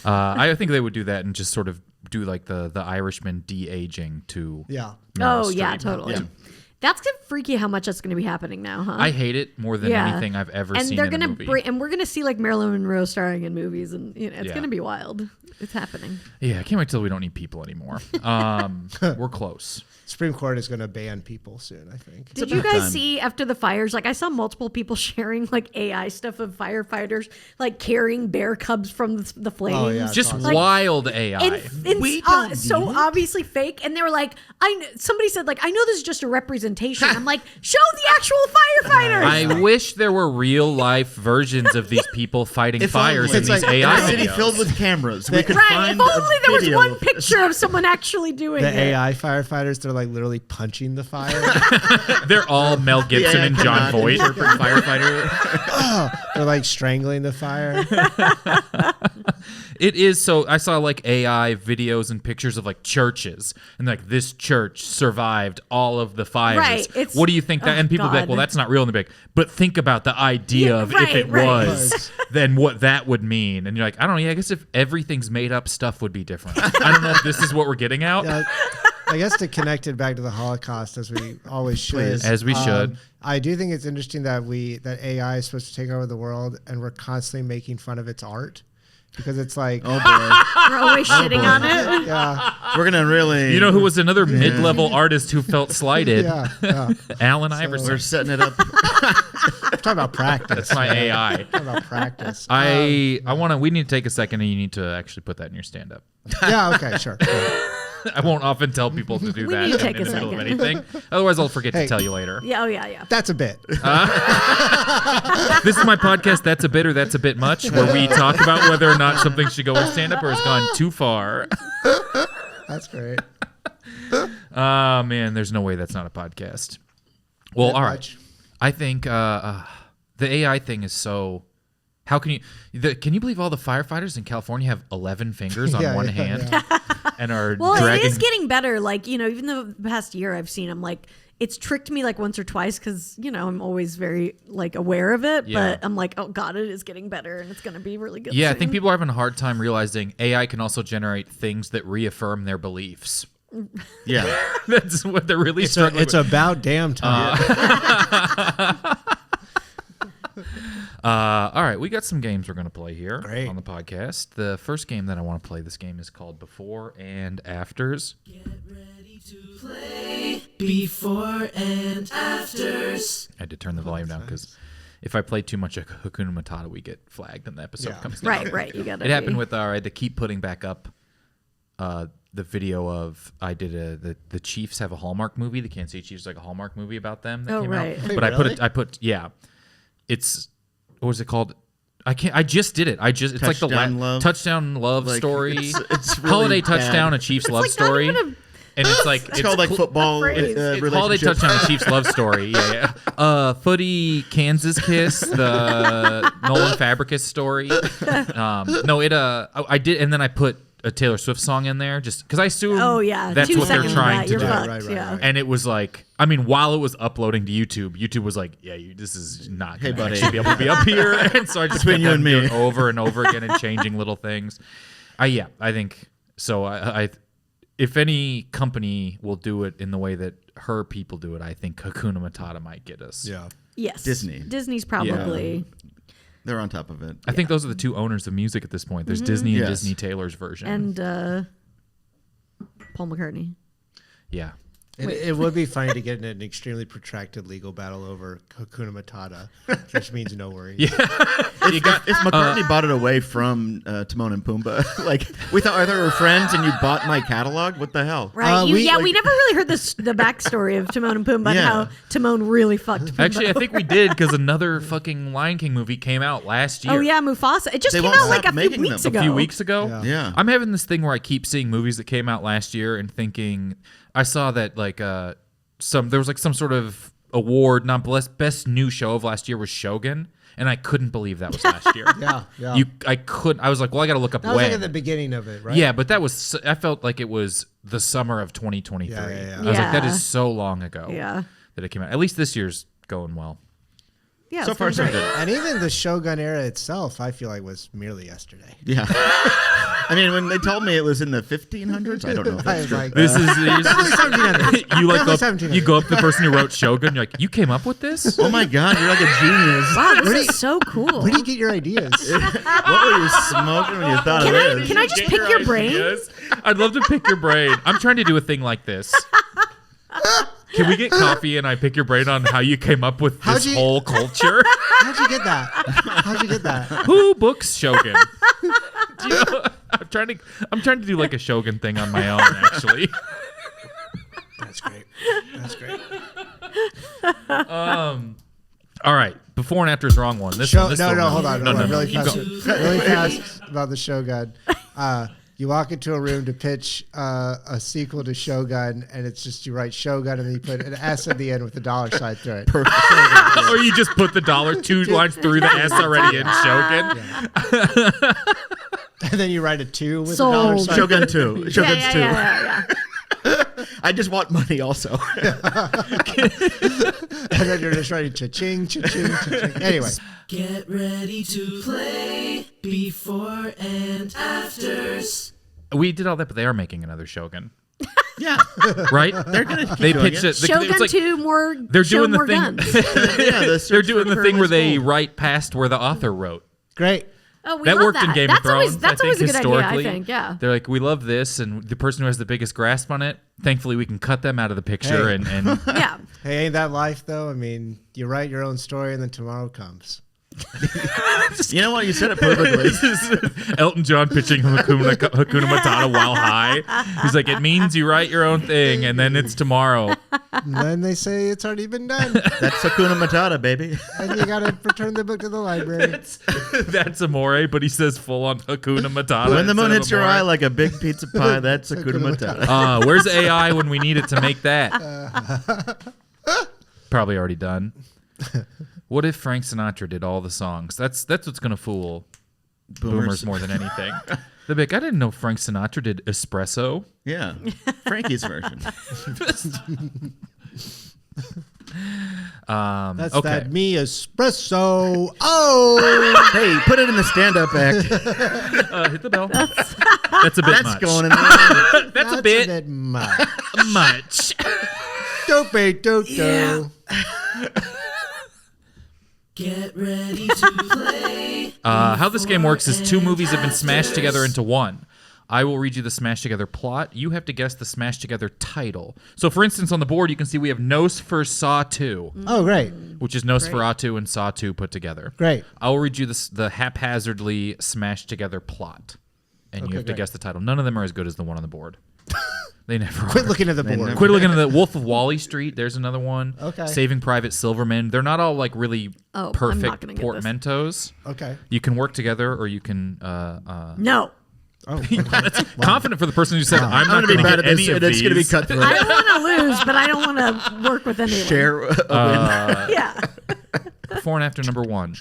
I think they would do that and just sort of do like the Irishman de-aging to. Yeah. Meryl Oh yeah, Streep. totally. Yeah. That's freaky how much that's going to be happening now, huh? I hate it more than anything I've ever and seen they're in a gonna movie. and we're gonna see like Marilyn Monroe starring in movies, and it's Yeah. gonna be wild. It's happening. Yeah, I can't wait till we don't need people anymore. We're close. Supreme Court is going to ban people soon, I think. Did you about guys time. see after the fires? Like I saw multiple people sharing like AI stuff of firefighters like carrying bear cubs from the flames. Oh, yeah. Just awesome. wild AI. We don't so need it. obviously fake, and they were like, somebody said like, I know this is just a representation. I'm like, show the actual firefighters. I wish there were real life versions of these people fighting If fires only. in It's these like AI a city videos. filled with cameras. We could right. find If only a there was video one of this. picture of someone actually doing The it. AI firefighters, they're like literally punching the fire. They're all Mel Gibson Yeah, and John cannot Voight. interpret firefighter. They're like strangling the fire. It is so. I saw like AI videos and pictures of like churches, and like this church survived all of the fires. Right, it's- What do you think that? oh, And people be like, God. well, that's not real. And they're like, but think about the idea Yeah, of right, if it right. was, then what that would mean. And you're like, I don't know. Yeah, I guess if everything's made up, stuff would be different. I don't know if this is what we're getting out. Yeah, I guess to connect it back to the Holocaust, as we always should. Please. As we should. I do think it's interesting that AI is supposed to take over the world, and we're constantly making fun of its art. Because it's like, Oh boy. We're always shitting on it. yeah, We're gonna really. You know who was another mid-level artist who felt slighted? yeah. Alan We're Iverson. setting it up. I'm talking about practice. That's my AI. Talking about practice. I want to. We need to take a second, and you need to actually put that in your stand-up. Yeah, okay, sure. I won't often tell people to do We that need to in take the a middle of second. anything. Otherwise, I'll forget Hey. to tell you later. Yeah, oh yeah. That's a bit. This is my podcast. That's a bit or that's a bit much, where we talk about whether or not something should go in stand-up or has gone too far. That's great. Oh man, there's no way that's not a podcast. Well, Bit all right. much. I think the AI thing is so. How can you? Can you believe all the firefighters in California have 11 fingers on one hand and are Well, dragging? it is getting better. Like, even though the past year I've seen, I'm like, it's tricked me like once or twice because, I'm always very like aware of it. Yeah. But I'm like, oh God, it is getting better and it's going to be really good. Yeah, I soon. think people are having a hard time realizing AI can also generate things that reaffirm their beliefs. Yeah. That's what they're really struggling It's with. about damn time. All right, we got some games we're going to play here Great. on the podcast. The first game that I want to play, this game is called Before and Afters. Get ready to play before and afters. I had to turn the volume down because if I play too much of Hakuna Matata, we get flagged and the episode Yeah. comes down. Right. You got It happened with I had to keep putting back up the video of I did the Chiefs have a Hallmark movie. The Kansas City Chiefs like a Hallmark movie about them that Oh, came right. out. Wait, But really? I put it's what was it called? I just did it. It's like the Touchdown Love? touchdown love Like, story. it's really Holiday bad. touchdown, a Chiefs love like not story. even a- And it's like It's called like football phrase. it's Holiday relationship. touchdown, a Chiefs love story. Yeah. Footy Kansas kiss, the Nolan Fabricus story. I did, and then I put a Taylor Swift song in there just because I assume Oh, yeah. that's 2 what they're seconds trying of to that, do. you're Right, fucked. right, Yeah. right. And it was like, I mean, while it was uploading to YouTube was like, yeah, this is not Hey, going to buddy. actually be able to be up here. And so I just Between kept you on and me. doing it over and over again and changing little things. I think so. I if any company will do it in the way that her people do it, I think Hakuna Matata might get us. Yeah. Yes. Disney. Disney's probably. They're on top of it. I think those are the two owners of music at this point. There's Disney and Yes. Disney Taylor's version. And Paul McCartney. Yeah. It would be funny to get in an extremely protracted legal battle over Hakuna Matata, which means no worries. Yeah. You got If McCartney bought it away from Timon and Pumbaa, like we thought they were friends, and you bought my catalog. What the hell? Right. we- we never really heard the backstory of Timon and Pumbaa Yeah. and how Timon really fucked Pumbaa. Actually, I think we did because another fucking Lion King movie came out last year. Oh yeah, Mufasa. It just They came won't out like stop a few making weeks them. ago. A few weeks ago. Yeah. Yeah. I'm having this thing where I keep seeing movies that came out last year and thinking I saw that like there was like some sort of award, not best new show of last year was Shogun, and I couldn't believe that was last year. Yeah. I was like, well, I got to look up That was when. like at the beginning of it, right? Yeah, but I felt like it was the summer of 2023. Yeah. I was like, that Yeah. is so long ago Yeah. that it came out. At least this year's going well. Yeah. So it's far, been so great. good. And even the Shogun era itself, I feel like was merely yesterday. Yeah. I mean, when they told me it was in the 1500s, I don't know if I that's was true. like, This is definitely 1700s. you like Definitely up, 1700s. you go up to the person who wrote Shogun. You're like, you came up with this? Oh my God, you're like a genius. Wow, this is so cool. Where do you get your ideas? What were you smoking when you thought of this? Can I just pick your brain? Ideas? I'd love to pick your brain. I'm trying to do a thing like this. Can we get coffee and I pick your brain on how you came up with How'd this you- whole culture? How'd you get that? How'd you get that? Who books Shogun? Do you know, I'm trying to do like a Shogun thing on my own, actually. That's great. That's great. All right, before and after is the wrong one. This one. This No, one. hold on. No, Really keep fast. going. Really fast about the Shogun. You walk into a room to pitch a sequel to Shogun, and it's just you write Shogun, and then you put an S at the end with a dollar sign through it. Or you just put the dollar 2 lines through the S already in Shogun. And then you write a 2 with Sold. a dollar sign. Shogun 2. Yeah, Shogun's yeah, 2. yeah. I just want money also. And then you're just writing cha-ching, cha-ching, cha-ching. Anyway, Get ready to play before and afters. We did all that, but they are making another Shogun, Yeah. right? They're going to keep They doing pitched it. it. Shogun it's like 2, more. they're show doing the more thing. guns. Yeah, They're doing the thing where they write past where the author wrote. great. Oh, we That love worked that. in Game that's of Thrones. That's I always think, a good idea. I historically. think. Yeah. They're like, we love this, and the person who has the biggest grasp on it, thankfully, we can cut them out of the picture. Hey. And Yeah. Hey, ain't that life, though? I mean, you write your own story, and then tomorrow comes. You know what? You said it perfectly. This is Elton John pitching Hakuna Matata while high. He's like, it means you write your own thing, and then it's tomorrow. And then they say it's already been done, That's Hakuna Matata, baby. and you got to return the book to the library. That's Amore, but he says full on Hakuna Matata. When the moon instead of hits your Amore. eye like a big pizza pie, that's Hakuna Matata. Where's AI when we need it to make that? Probably already done. What if Frank Sinatra did all the songs? That's what's gonna fool boomers more than anything. They'll be like, I didn't know Frank Sinatra did Espresso. Yeah, Frankie's version. That's okay. that me espresso. Oh, Hey, put it in the stand-up act. Hit the bell. That's a bit That's much. going in there. That's a bit much. much. Do. Get ready to play. How this game works is 2 movies have been smashed together into one. I will read you the smashed together plot. You have to guess the smashed together title. So, for instance, on the board, you can see we have Nos for Saw 2, Oh, great. which is Nosferatu and Saw 2 put together. Great. I will read you the haphazardly smashed together plot, and you Okay, have to great. guess the title. None of them are as good as the one on the board. They never Quit are. looking at the They board. never- Quit looking at the Wolf of Wall Street. There's another one. Okay. Saving Private Silverman. They're not all like really Oh, I'm not perfect gonna get this. portmanteaus. Okay. You can work together, or you can. No. Oh, Confident for the person who said, "I'm I'm not going to be gonna bad get at this, any of and it's going to be these." cutthroat. I don't want to lose, but I don't want to work with anyone. Share a win. Yeah. Before and after number 1.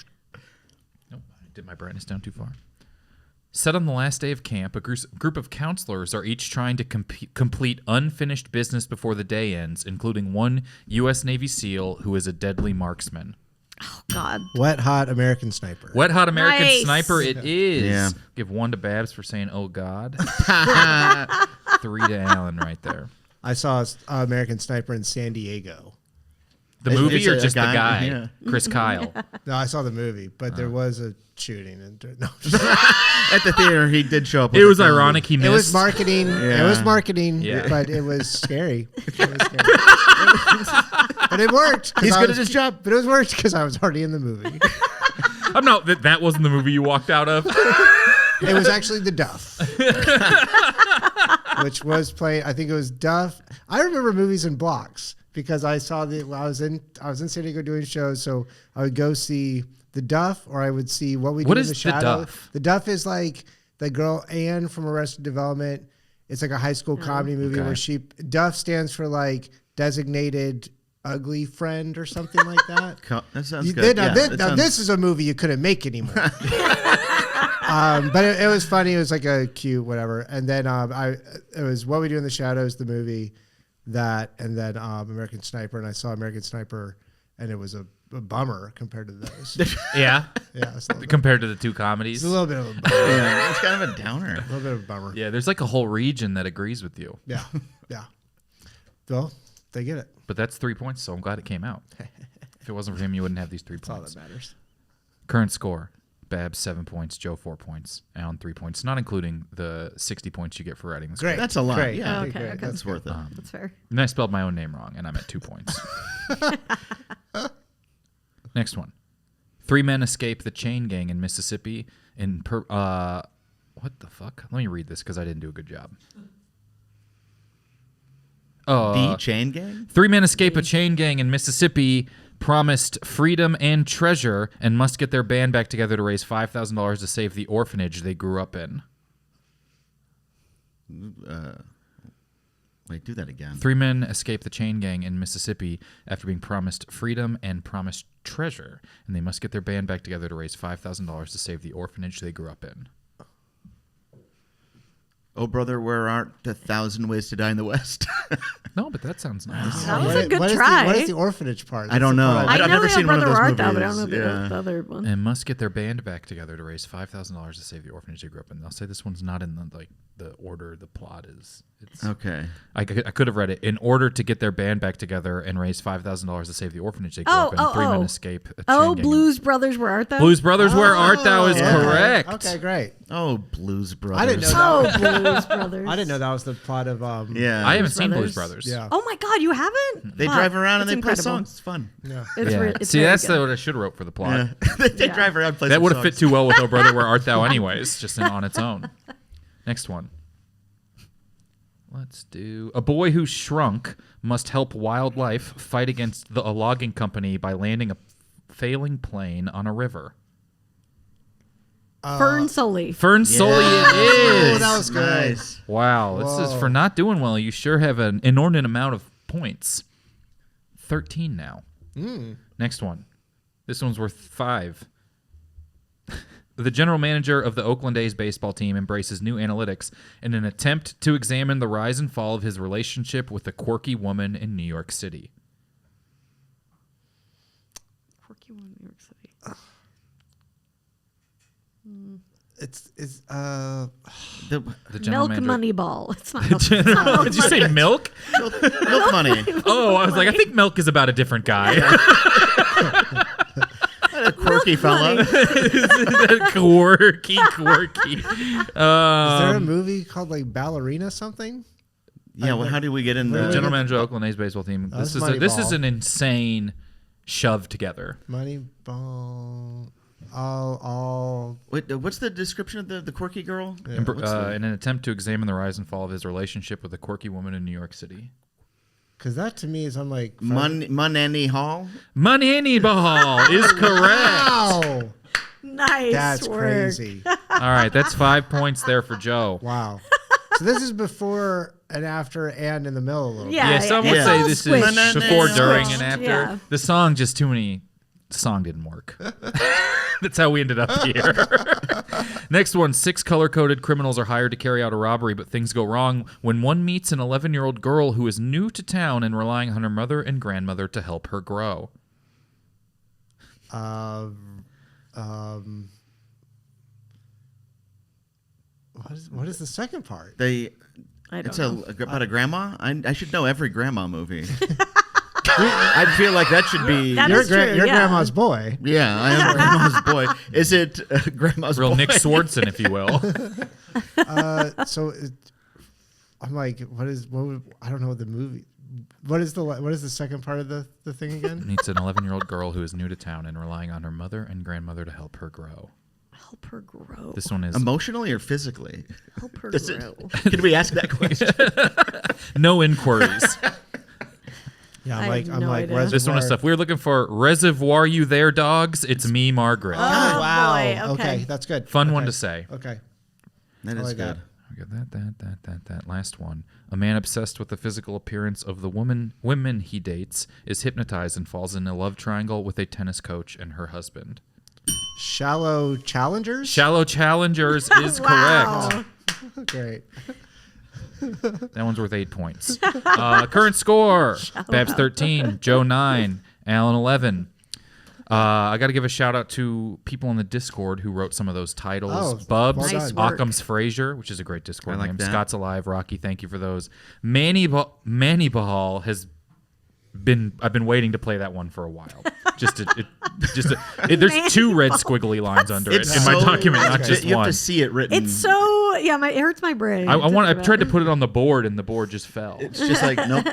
Nope, I did my brightness down too far. Set on the last day of camp, a group of counselors are each trying to complete unfinished business before the day ends, including one U.S. Navy SEAL who is a deadly marksman. Oh, God. Wet Hot American Sniper. Wet Hot American Nice. Sniper it is. Yeah. Give 1 to Babs for saying, oh, God. 3 to Alan right there. I saw American Sniper in San Diego. The Is- movie is or it a just the guy? guy? Yeah. Chris Kyle. No, I saw the movie, but there was a shooting. No, At the theater, he did show up. It with was a gun. ironic he missed. it was marketing. Yeah. It was marketing, Yeah. but it was scary. It was scary. But it worked. 'cause He's I good was- at his job. But it was worked because I was already in the movie. I'm not that wasn't the movie you walked out of. It was actually the Duff, which was playing. I think it was Duff. I remember movies in blocks because I saw I was in San Diego doing shows, so I would go see the Duff, or I would see What We Do What in is the The Shadow. Duff? The Duff is like the girl Anne from Arrested Development. It's like a high school comedy movie Okay. where Duff stands for like designated ugly friend or something like that. That sounds You- good. Now, Yeah, this, that now sounds- this is a movie you couldn't make anymore. But it was funny. It was like a cute whatever. And then it was What We Do in the Shadows, the movie, that, and then American Sniper. And I saw American Sniper, and it was a bummer compared to those. Yeah. Yeah, it's a little, Compared to the 2 comedies. it's a little bit of a bummer. Yeah, it's kind of a downer. A little bit of a bummer. Yeah, there's like a whole region that agrees with you. Yeah. Yeah. Well, they get it. But that's 3 points, so I'm glad it came out. If it wasn't for him, you wouldn't have these 3 That's all points. that matters. Current score. Babs 7 points, Joe 4 points, Alan 3 points, not including the 60 points you get for writing the Great. script. That's a lot. Great. Yeah, Okay, great. okay. that's worth it. That's fair. And I spelled my own name wrong, and I'm at 2 points. Next one. 3 men escape the chain gang in Mississippi what the fuck? Let me read this because I didn't do a good job. The chain gang? 3 men escape a chain gang in Mississippi, promised freedom and treasure, and must get their band back together to raise $5,000 to save the orphanage they grew up in. Wait, do that again. 3 men escape the chain gang in Mississippi after being promised freedom and promised treasure, and they must get their band back together to raise $5,000 to save the orphanage they grew up in. Oh, brother, where aren't 1,000 ways to die in the West? No, but that sounds nice. That was a good what is try. what is the orphanage part? I don't That's the know. part I've I know never the seen one of Brother those Art, though, but I don't know movies. the other one. And must get their band back together to raise $5,000 to save the orphanage they grew up in. I'll say this one's not in the order the plot is. It's Okay. I could have read it. In order to get their band back together and raise $5,000 to save the orphanage they grew up in, 3 men escape a chain gang. Blues Brothers, where art thou? Blues Brothers, where art thou is yeah. correct. Okay, great. Oh, Blues Brothers. I didn't know that. Oh, Blues Brothers. I didn't know that was the plot of. Yeah. I haven't Blues seen Blues Brothers. Brothers. Yeah. Oh my God, you haven't? They Fuck, drive around and that's they play incredible. songs. It's fun. Yeah. It's Yeah. it's See, very that's good. what I should have wrote for the plot. Yeah. they Yeah. drive around and play That some would have songs. fit too well with Oh Brother, Where Art Thou anyways, just on its own. Next one. Let's do A boy who shrunk must help wildlife fight against a logging company by landing a failing plane on a river. Fern Sully. Fern Sully it Oh, is. that was good. Nice. Wow, this is Whoa. for not doing well. You sure have an inordinate amount of points. 13 now. Next one. This one's worth 5. The general manager of the Oakland A's baseball team embraces new analytics in an attempt to examine the rise and fall of his relationship with a quirky woman in New York City. Quirky one, New York City. It's The general Milk manager. Moneyball. It's not. Did you say milk? milk money. Oh, I was like, I think milk is about a different guy. A quirky fella. quirky. is there a movie called like Ballerina something? Yeah. Well, how do we get in The the general manager of Oakland A's baseball team. That's This is Moneyball. an insane shove together. Moneyball. All. Wait, what's the description of the quirky girl? Yeah, In an attempt to examine the rise and fall of his relationship with a quirky woman in New York City. Because that to me is I'm like Money Hall. Money Ball is correct. Wow, Nice. that's work. crazy. All right, that's 5 points there for Joe. Wow. So this is before and after and in the middle a little. Yeah. Yeah, some would it's say all this squished. is before, It's during, squished, and after. yeah. The song just too many. The song didn't work. That's how we ended up here. Next one, 6 color-coded criminals are hired to carry out a robbery, but things go wrong when one meets an 11-year-old girl who is new to town and relying on her mother and grandmother to help her grow. What is the second part? I don't It's know. about a grandma. I should know every grandma movie. I feel like that should be. That Your is true, yeah. grandma's boy. Yeah, I am grandma's boy. Is it grandma's Real boy? Nick Swardson, if you will. I'm like, I don't know the movie. What is the second part of the thing again? Meets an 11-year-old girl who is new to town and relying on her mother and grandmother to help her grow. Help her grow. This one is Emotionally or physically? Help her Does grow. Can we ask that question? no inquiries. Yeah, I I'm like, have no idea. Reservoir. This one is stuff. We were looking for Reservoir You There, Dogs. It's me, Margaret. Oh, wow. boy, okay. that's good. Fun okay. one to say. Okay. That I is like good. that. We got that last one. A man obsessed with the physical appearance of the women he dates is hypnotized and falls in a love triangle with a tennis coach and her husband. Shallow Challengers. Shallow Challengers is Wow. correct. Great. That one's worth 8 points. Current score: Babs 13, Joe 9, Alan 11. I got to give a shout out to people in the Discord who wrote some of those titles. Oh, Bubs, well Nice done. work. Occam's Fraser, which is a great Discord I like name. that. Scott's Alive, Rocky, thank you for those. Manny Bahal has been. I've been waiting to play that one for a while. There's 2 red squiggly lines under it in my document, not just You have one. to see it written. It's so it hurts my brain. I tried to put it on the board and the board just fell. It's just like nope.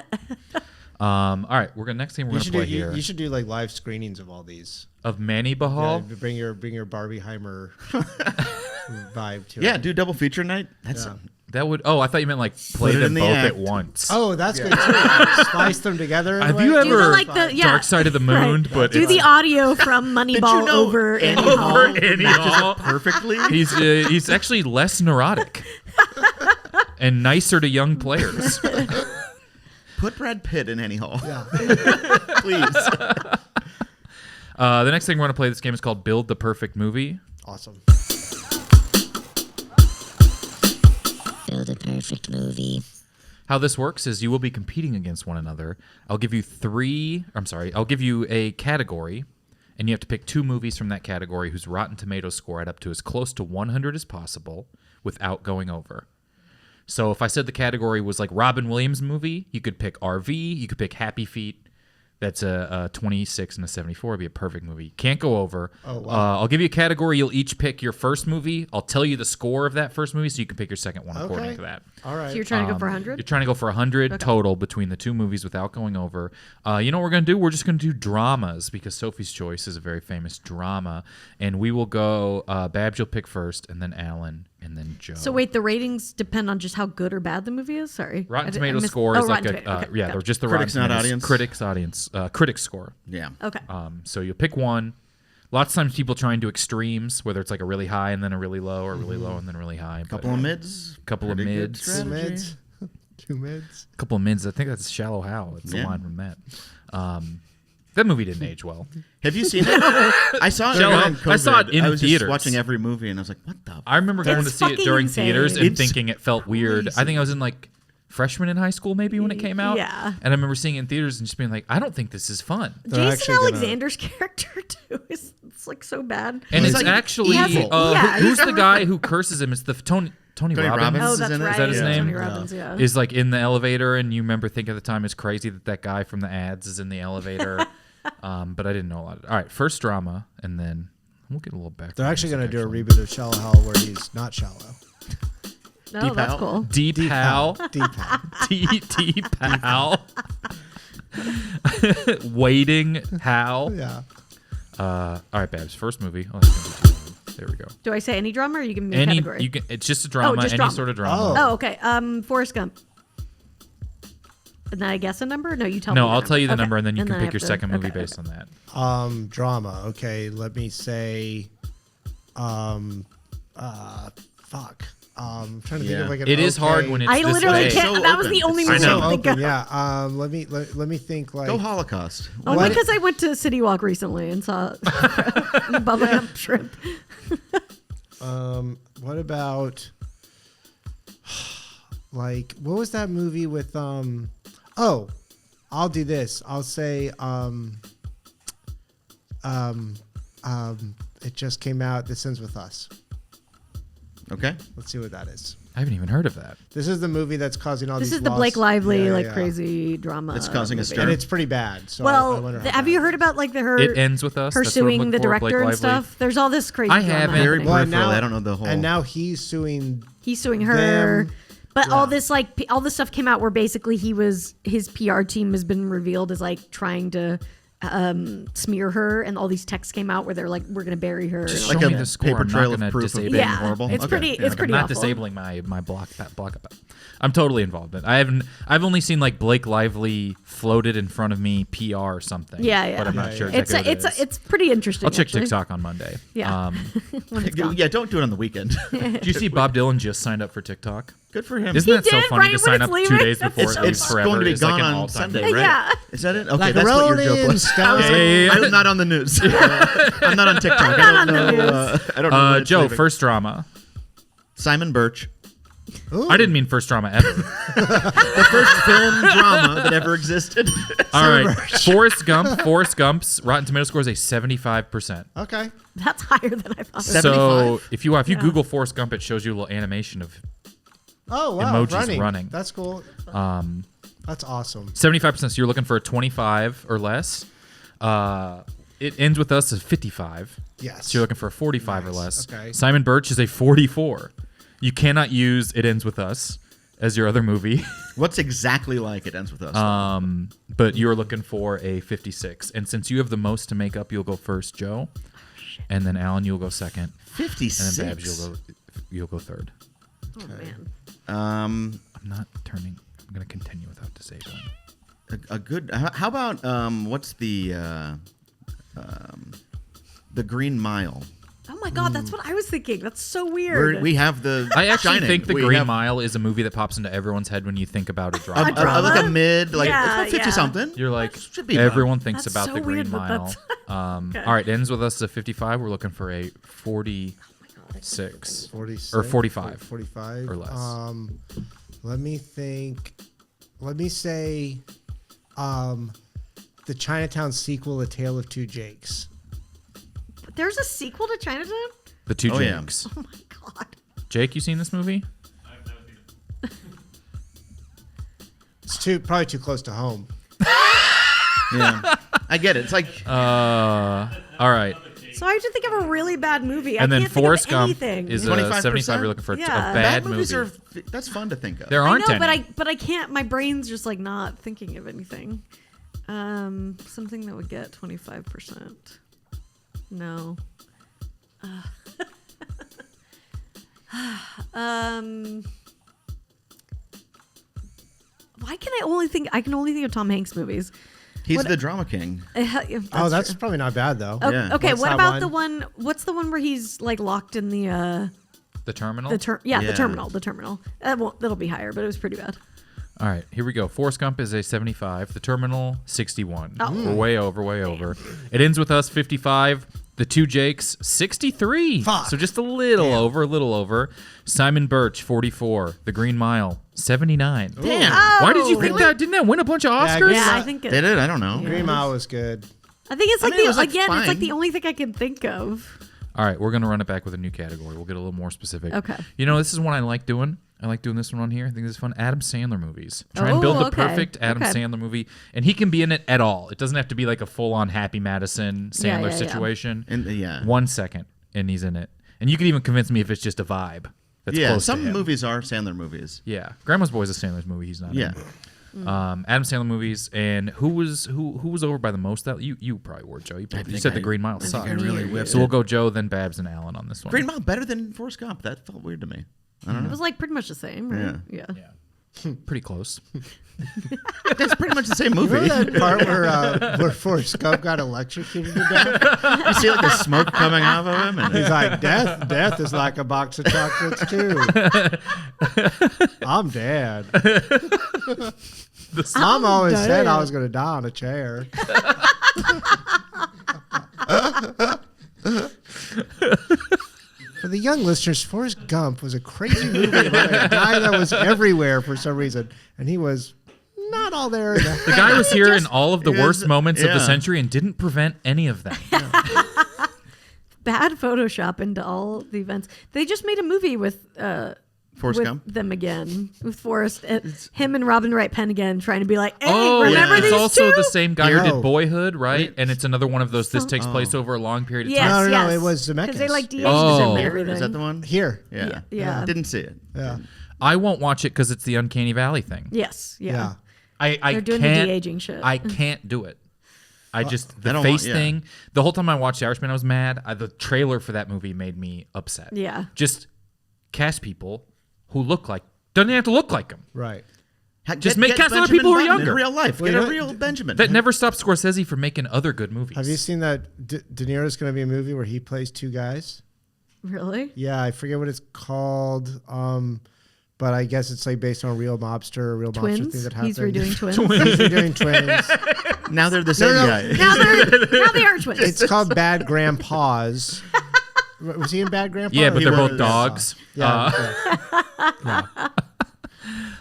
All right, next game we're gonna play here You should do like live screenings of all these. of Manny Yeah, Bahal. bring your Barbieheimer vibe to it. Yeah, do double feature night. That's Yeah. That would. Oh, I thought you meant like play Put it them in the both act. at once. Oh, that's good too. Spice them together. in a Have way. you Do the, ever like, the- yeah. Dark Side of the Moon? Right. But Do it's the audio from Moneyball know over Annie Annie Hall. over Annie matches Hall. up perfectly? He's actually less neurotic and nicer to young players. Put Brad Pitt in Annie Hall. Yeah. Please. The next thing we're gonna play this game is called Build the Perfect Movie. Awesome. Build a perfect movie. How this works is you will be competing against one another. I'll give you a category, and you have to pick 2 movies from that category whose Rotten Tomatoes score add up to as close to 100 as possible without going over. So if I said the category was like Robin Williams movie, you could pick RV, you could pick Happy Feet. That's a 26 and a 74. It'd be a perfect movie. Can't go over. Oh, wow. I'll give you a category. You'll each pick your first movie. I'll tell you the score of that first movie so you can pick your second one according Okay. to that. All right. So you're trying to go for You're 100? trying to go for 100 total between the 2 movies without going over. You know what we're going to do? We're just going to do dramas because Sophie's Choice is a very famous drama. And we will go, Babs, you'll pick first, and then Alan, and then Joe. So wait, the ratings depend on just how good or bad the movie is? Sorry. Rotten I Tomatoes missed- score oh, is like Rotten a, Tomatoes. Okay, yeah, got they're it. just the Critics, Rotten not Tomatoes audience. critic score. Yeah. Okay. So you'll pick one. Lots of times people try and do extremes, whether it's like a really high and then a really low, or really low and then really high. Couple of mids. Couple of Pretty good mids. Two strategy. mids. 2 mids. Couple of mids. I think that's Shallow Hal. It's the Yeah. line from that. That movie didn't age well. Have you seen it? I saw it Shallow. during COVID. I saw it in I was theaters. just watching every movie, and I was like, "What the?" I remember going to see it fucking during insane. theaters and It's thinking it felt weird. I think I was in like freshman in high school maybe when it came out. Yeah. And I remember seeing it in theaters and just being like, I don't think this is fun. They're Jason actually gonna- Alexander's character too is it's like so bad. And He's it's like actually evil. who's the guy who curses him? It's the Tony Robbins. Robbins Oh, is that's in it? right. Is that his Tony name? Robbins, yeah. Is like in the elevator, and you remember thinking at the time it's crazy that guy from the ads is in the elevator. But I didn't know a lot. All right, first drama, and then we'll get a little back. They're actually going to do a reboot of Shallow Hell where he's not shallow. No, Deep that's Hal? cool. Deep Hal. Deep Hell. Deep Hal. Waiting Hal. Yeah. All right, Babs. First movie. Oh, that's gonna be too long. There we go. Do I say any drama or you can make a Any category? you can. It's just a drama. just Any drama. sort of drama. Oh. Oh, okay. Forrest Gump. And then I guess a number? No, you tell me. No, the I'll number. tell you the Okay. number, and then you And can I pick have your to- second movie okay, based okay. on that. Drama. Okay, let me say. Fuck. I'm trying to think of like an It is hard okay- when it's I this literally vague. can't. So that was open. the only It's movie so I could think Open, of. yeah. Let me think. Like Go Holocaust. Only What- because I went to City Walk recently and saw bubblegum shrimp. What about like what was that movie with oh, I'll do this. I'll say it just came out. This Ends With Us. Okay. Let's see what that is. I haven't even heard of that. This is the movie that's causing all This these is the loss- Blake Lively Yeah, yeah. crazy drama. It's causing a movie. stir. And it's pretty bad. So I Well, wonder how have bad you it heard is. about like her It ends with us. her That's what I'm suing the looking for, director Blake and Lively. stuff? There's all this crazy I drama haven't. Very happening. Well, and peripherally. now, I don't know the whole. And now he's suing. He's suing her. Them. But Yeah. all this like all this stuff came out where basically his PR team has been revealed as like trying to smear her, and all these texts came out where they're like, we're gonna bury her. Just and like show all me a the score. paper I'm not trail of gonna proof of disable being it. Yeah, horrible. it's Okay. pretty. Yeah. It's pretty I'm not awful. disabling my block. I'm totally involved in it. I've only seen like Blake Lively floated in front of me PR or something. Yeah, yeah. But I'm not Yeah, sure yeah. exactly what it is. It's pretty interesting. I'll check actually. TikTok on Monday. Yeah. When it's gone. Yeah, don't do it on the weekend. Did you see Bob Dylan just signed up for TikTok? Good for him. Isn't that so did, funny right to when sign it's up 2 leaving. days before It's, it leaves it's forever? going to be It's like gone an on all-time Sunday, hit. right? Yeah. Is that it? Okay, Like that's what your joke Rolling was. Stones. I'm not on the news. I'm not on TikTok. I don't on the know. news. I don't know. when it's Joe, leaving. first drama. Simon Birch, Ooh. I didn't mean first drama ever. the first film drama that ever existed. All right, Forrest Gump. Forrest Gump's Rotten Tomato score is a 75%. Okay. That's higher than I thought. Seven- So 75? if you Google Forrest Gump, it shows you a little animation of Oh wow. Emojis running. That's cool. That's awesome. 75%. So you're looking for a 25 or less. It ends with us as 55. Yes. So you're looking for a 45 or Nice. less. Okay. Simon Birch is a 44. You cannot use It Ends With Us as your other movie. What's exactly like It Ends With Us? But you're looking for a 56. And since you have the most to make up, you'll go first, Joe. And then Alan, you'll go second. 56. And then Babs, you'll go third. Oh man. I'm not turning. I'm going to continue without disabling. A good. How about what's the Green Mile? Oh my god, that's what I was thinking. That's so weird. We have the. I actually Shining. think The We Green have Mile is a movie that pops into everyone's head when you think about a drama. drama? like a mid, like Yeah, it's 50 yeah. something. You're like, Should be everyone thinks That's about so The Green weird that Mile. that's- Okay. All right, ends with us at 55. We're looking for a 46. 46 Or 45. 45 or less. Let me think. Let me say the Chinatown sequel, A Tale of Two Jakes. There's a sequel to Chinatown? The Two Oh, yeah. Jakes. Oh my god. Jake, you seen this movie? I've never seen it. It's probably too close to home. Yeah, I get it. It's like All right. So I have to think of a really bad movie. And I then can't think of Forrest Gump anything. is 25%? 75. You're looking for Yeah. a bad bad movies movie. are. That's fun to think of. There I aren't know, any. but I can't. My brain's just like not thinking of anything. Something that would get 25%. No. Why can I only think? I can only think of Tom Hanks movies. He's What- the drama king. That's probably not bad though. Oh, Yeah. okay. What's What that about one? the one? What's the one where he's like locked in the The Terminal? the Yeah. terminal? The terminal. That'll be higher, but it was pretty bad. All right, here we go. Forrest Gump is a 75. The Terminal, 61. Oh. We're way over. It ends with us, 55. The Two Jakes, 63. Fuck. So just a little over. Simon Birch, 44. The Green Mile, 79. Damn. Why did you pick that? Didn't that win a bunch of Oscars? Yeah, I think Did it? I don't know. Green Mile was good. I think it's I like mean, it was, like, it's like fine. the only thing I can think of. All right, we're going to run it back with a new category. We'll get a little more specific. Okay. You know, this is one I like doing. I like doing this one on here. I think this is fun. Adam Sandler movies. Try and build the okay. perfect Adam Okay. Sandler movie. And he can be in it at all. It doesn't have to be like a full-on Happy Madison Yeah, Sandler yeah. situation. And yeah. 1 second, and he's in it. And you can even convince me if it's just a vibe that's Yeah, close to some him. movies are Sandler movies. Yeah. Grandma's Boy is a Sandler's movie. He's not Yeah. in. Adam Sandler movies. And who was over by the most? That you probably were, Joe. You think said The I- Green Mile I think sucked. I really whipped So we'll it. go Joe, then Babs, and Alan on this one. Green Mile better than Forrest Gump. That felt weird to me. I don't It know. was like pretty much the same, right? Yeah. Yeah. Pretty close. That's pretty much the same movie. Remember that part where Forrest Gump got electrocuted to death? You see like the smoke coming off of him, and He's like, death is like a box of chocolates too. I'm dead. Mom always said I was going to die on a chair. For the young listeners, Forrest Gump was a crazy movie about a guy that was everywhere for some reason, and he was not all there. The guy was here in all of the worst Yes, moments of the yeah. century and didn't prevent any of them. Bad Photoshop into all the events. They just made a movie with Forrest with Gump. them again, with Forrest, him and Robin Wright Penn again, trying to be like, hey, Oh, remember it's these also two? the same guy who Yo. did Boyhood, right? And it's another one of those. This takes Oh. place over a long period of Yes, time. No, yes. it was Zemeckis. Because they like de-aged Oh. him and Here? everything. Is that the one? Here. Yeah. Yeah. Didn't see it. Yeah. I won't watch it because it's the Uncanny Valley thing. Yes. Yeah. Yeah. I They're doing the can't. de-aging shit. I can't do it. I just the I don't face want- yeah. thing. The whole time I watched The Irishman, I was mad. The trailer for that movie made me upset. Yeah. Just cast people who look like. Doesn't have to look like them. Right. Just make cast other Benjamin people who are Button younger. in real life. Wait, Get a what? real Benjamin. That never stopped Scorsese from making other good movies. Have you seen that De Niro's going to be a movie where he plays two guys? Really? Yeah, I forget what it's called, but I guess it's like based on a real mobster, a real mobster thing Twins? that happened. He's redoing twins. He's redoing twins. Now they're the same no. guy. now they are twins. It's called Bad Grandpas. Was he in Bad Grandpa? Yeah, but He they're was, both yeah. dogs. Yeah.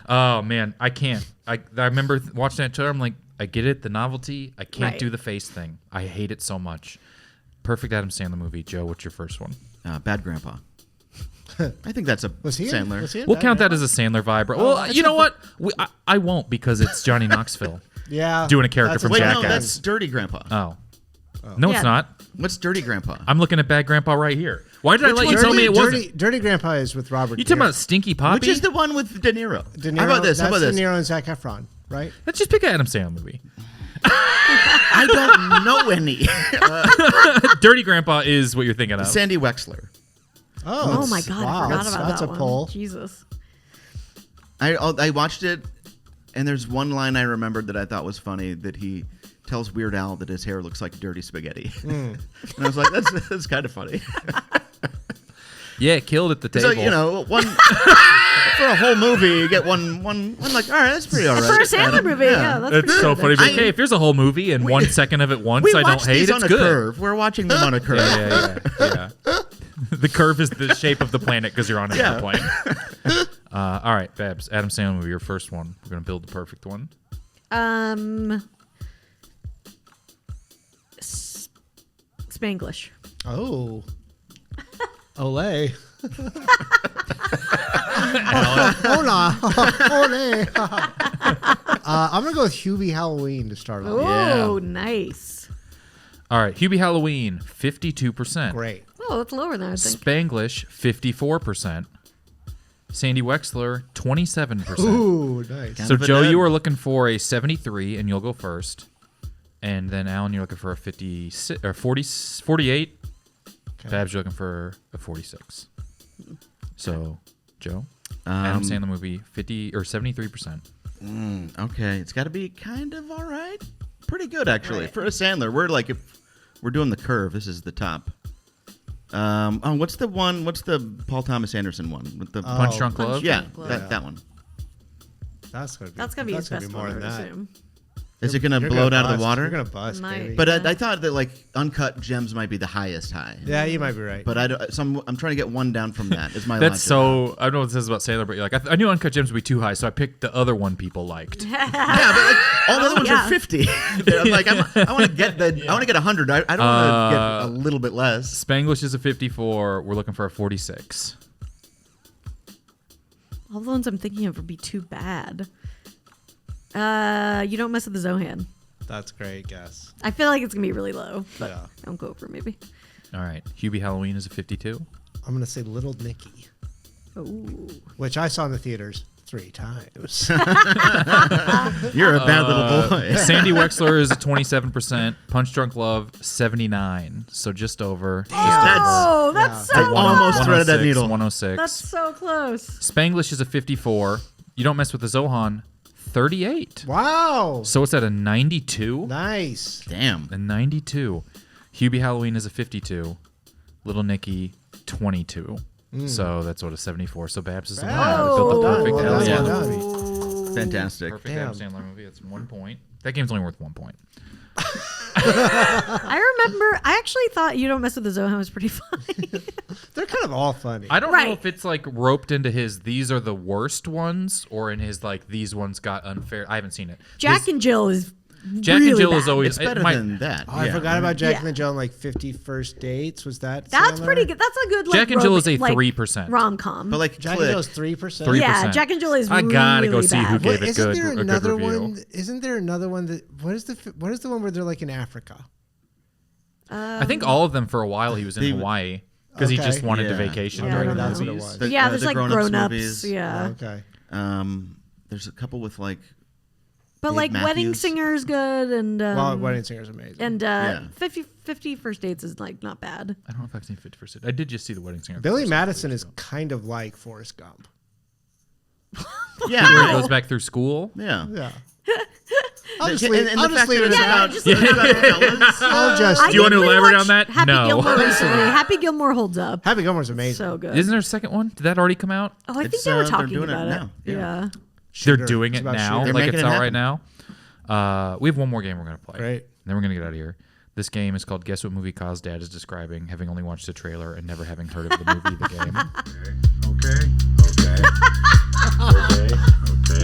Oh man, I can't. I remember watching that trailer. I'm like, I get it, the novelty. I can't Right. do the face thing. I hate it so much. Perfect Adam Sandler movie. Joe, what's your first one? Bad Grandpa. I think that's a Was he in- Sandler. was he in We'll Bad count that Grandpa? as a Sandler vibe. Well, that's you know what? I won't because it's Johnny Knoxville Yeah. doing a character That's from Wait, Jackass. no, that's Dirty Grandpa. Oh. No, Yeah. it's not. What's Dirty Grandpa? I'm looking at Bad Grandpa right here. Why did I let you Dirty, tell me it wasn't? Dirty Grandpa is with Robert. You talking De Niro. about Stinky Poppy? Which is the one with De Niro? De Niro? How about this? How about That's this? De Niro and Zac Efron, right? Let's just pick an Adam Sandler movie. I don't know any. Dirty Grandpa is what you're thinking of. Sandy Wexler. Oh my God, wow, I forgot about that's that a one. poll. Jesus. I watched it, and there's one line I remembered that I thought was funny that he tells Weird Al that his hair looks like dirty spaghetti. And I was like, that's kind of funny. Yeah, killed at the It's table. like, you know, one for a whole movie, you get one like, all right, that's pretty all right. For a Sandler movie, yeah, that's It's pretty so good, funny. But actually. hey, if there's a whole movie and 1 second of it once We I don't watch hate, these it's on a good. curve. We're watching them on a curve. Yeah. The curve is the shape of the planet because you're on an Yeah. airplane. All right, Babs. Adam Sandler movie, your first one. We're gonna build the perfect one. Spanglish. Oh. Olay. Hola. Ole. I'm going to go with Hubie Halloween to start off. Oh, Yeah. nice. All right, Hubie Halloween, 52%. Great. Oh, that's lower than I would think. Spanglish, 54%. Sandy Wexler, 27%. Ooh, nice. So Kind of a Joe, dud. you are looking for a 73, and you'll go first. And then Alan, you're looking for a 56 or 48. Okay. Babs, you're looking for a 46. So, Joe, Adam Sandler movie, 50 or 73%. Okay, it's got to be kind of all right. Pretty good, actually. For a Sandler, we're like, if we're doing the curve, this is the top. What's the one? What's the Paul Thomas Anderson one with the Punch Drunk Love. Yeah, Drunk Love. that one. That's gonna be his gonna best more one, I than would that. assume. Is it going to You're blow it out of bust. the water? You're gonna bust, Might. baby. But Yeah. I thought that like Uncut Gems might be the highest high. Yeah, you might be right. But I'm trying to get one down from that. Is my That's logic. so. I don't know what this is about Sailor, but you're like, I knew Uncut Gems would be too high, so I picked the other one people liked. Yeah, but like, all the other ones yeah. are 50. I'm like, I want to get I want to get 100. I don't want to get a little bit less. Spanglish is a 54. We're looking for a 46. All the ones I'm thinking of would be too bad. You Don't Mess with the Zohan. That's a great guess. I feel like it's gonna be really low, but Yeah. don't go over maybe. All right. Hubie Halloween is a 52. I'm gonna say Little Nicky, Ooh. which I saw in the theaters 3 times. You're a bad little boy. Sandy Wexler is a 27%. Punch Drunk Love 79. So just over. Oh, that's Yeah. so I almost close. threaded that needle. 106. That's so close. Spanglish is a 54. You Don't Mess with the Zohan 38. Wow. So it's at a 92. Nice. Damn. A 92. Hubie Halloween is a 52. Little Nicky 22. So that's what a 74. So Babs is the winner. Babs. Built the perfect Well done, Adam well Sandler done. movie. Fantastic. Perfect Damn. Adam Sandler movie. That's 1 point. That game's only worth 1 point. I actually thought You Don't Mess with the Zohan was pretty funny. They're kind of all funny. I don't know Right. if it's like roped into his these are the worst ones or in his like these ones got unfair. I haven't seen it. Jack and Jill is Jack really and Jill is bad. always It's better my- than that. Oh, I Yeah. forgot about Jack Yeah. and Jill and like 50 First Dates. Was that? That's Sandler? pretty good. That's a good like Jack and Jill is a like, 3%. rom-com. But like Jack Click, and Jill's 3%. 3%. yeah, Jack and Jill is I gotta go really see who bad. gave it Isn't good. there A good another review. one? Isn't there another one that? What is the one where they're like in Africa? I think all of them for a while he was in They- Hawaii because he Okay. just wanted to Yeah. vacation Yeah, during I the don't That's what it movies. was. The- Yeah, the there's like grown-ups grown-ups. movies. Yeah. Okay. There's a couple with like But Dave like Wedding Matthews. Singer is good and Well, Wedding Singer's amazing. and Yeah. 50 First Dates is like not bad. I don't know if I've seen Fit for Sit. I did just see the Wedding Singer. Billy Madison is kind of like Forrest Gump. yeah, Where right. he goes back through school. Yeah. Yeah. And I'll just the leave fact it that at it's that. about, just it's about fellas. I'll just. I Do you want did to elaborate rewatch on that? Happy No. Gilmore recently. Happy Gilmore holds up. Happy Gilmore's amazing. So good. Isn't there a second one? Did that already come out? Oh, I think It's, they were they're talking doing it about it. now. Yeah. Yeah. Shooter. They're doing It's it about now, shooter. They're like making it's it out right happen. now. We have one more game we're gonna play. Great. Then we're gonna get out of here. This game is called Guess What Movie Kyle's Dad is Describing, having only watched the trailer and never having heard of the movie, the game. Okay.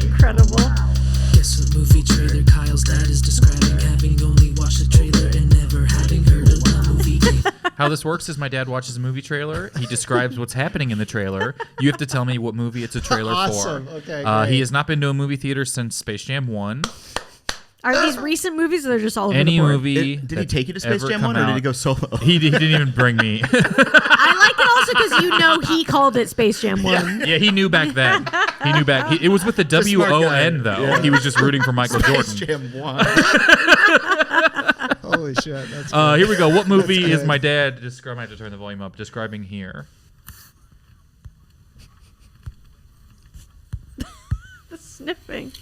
Incredible. Guess what movie trailer Kyle's dad is describing, having only watched the trailer and never having heard of the movie game. How this works is my dad watches a movie trailer. He describes what's happening in the trailer. You have to tell me what movie it's a trailer Awesome. for. Okay, He great. has not been to a movie theater since Space Jam 1. Are these recent movies or they're just all over Any the board? movie. Did he that's take you to Space ever Jam come 1 or did he out- go solo? He didn't even bring me. I like it also because you know he called it Space Jam 1. Yeah, he knew back then. He knew back. It was with the W-O-N, though. Yeah. He was just rooting for Michael Space Jordan. Jam 1. Holy shit. That's Here we go. What movie is good. my dad describing? I have to turn the volume up. Describing here. The sniffing.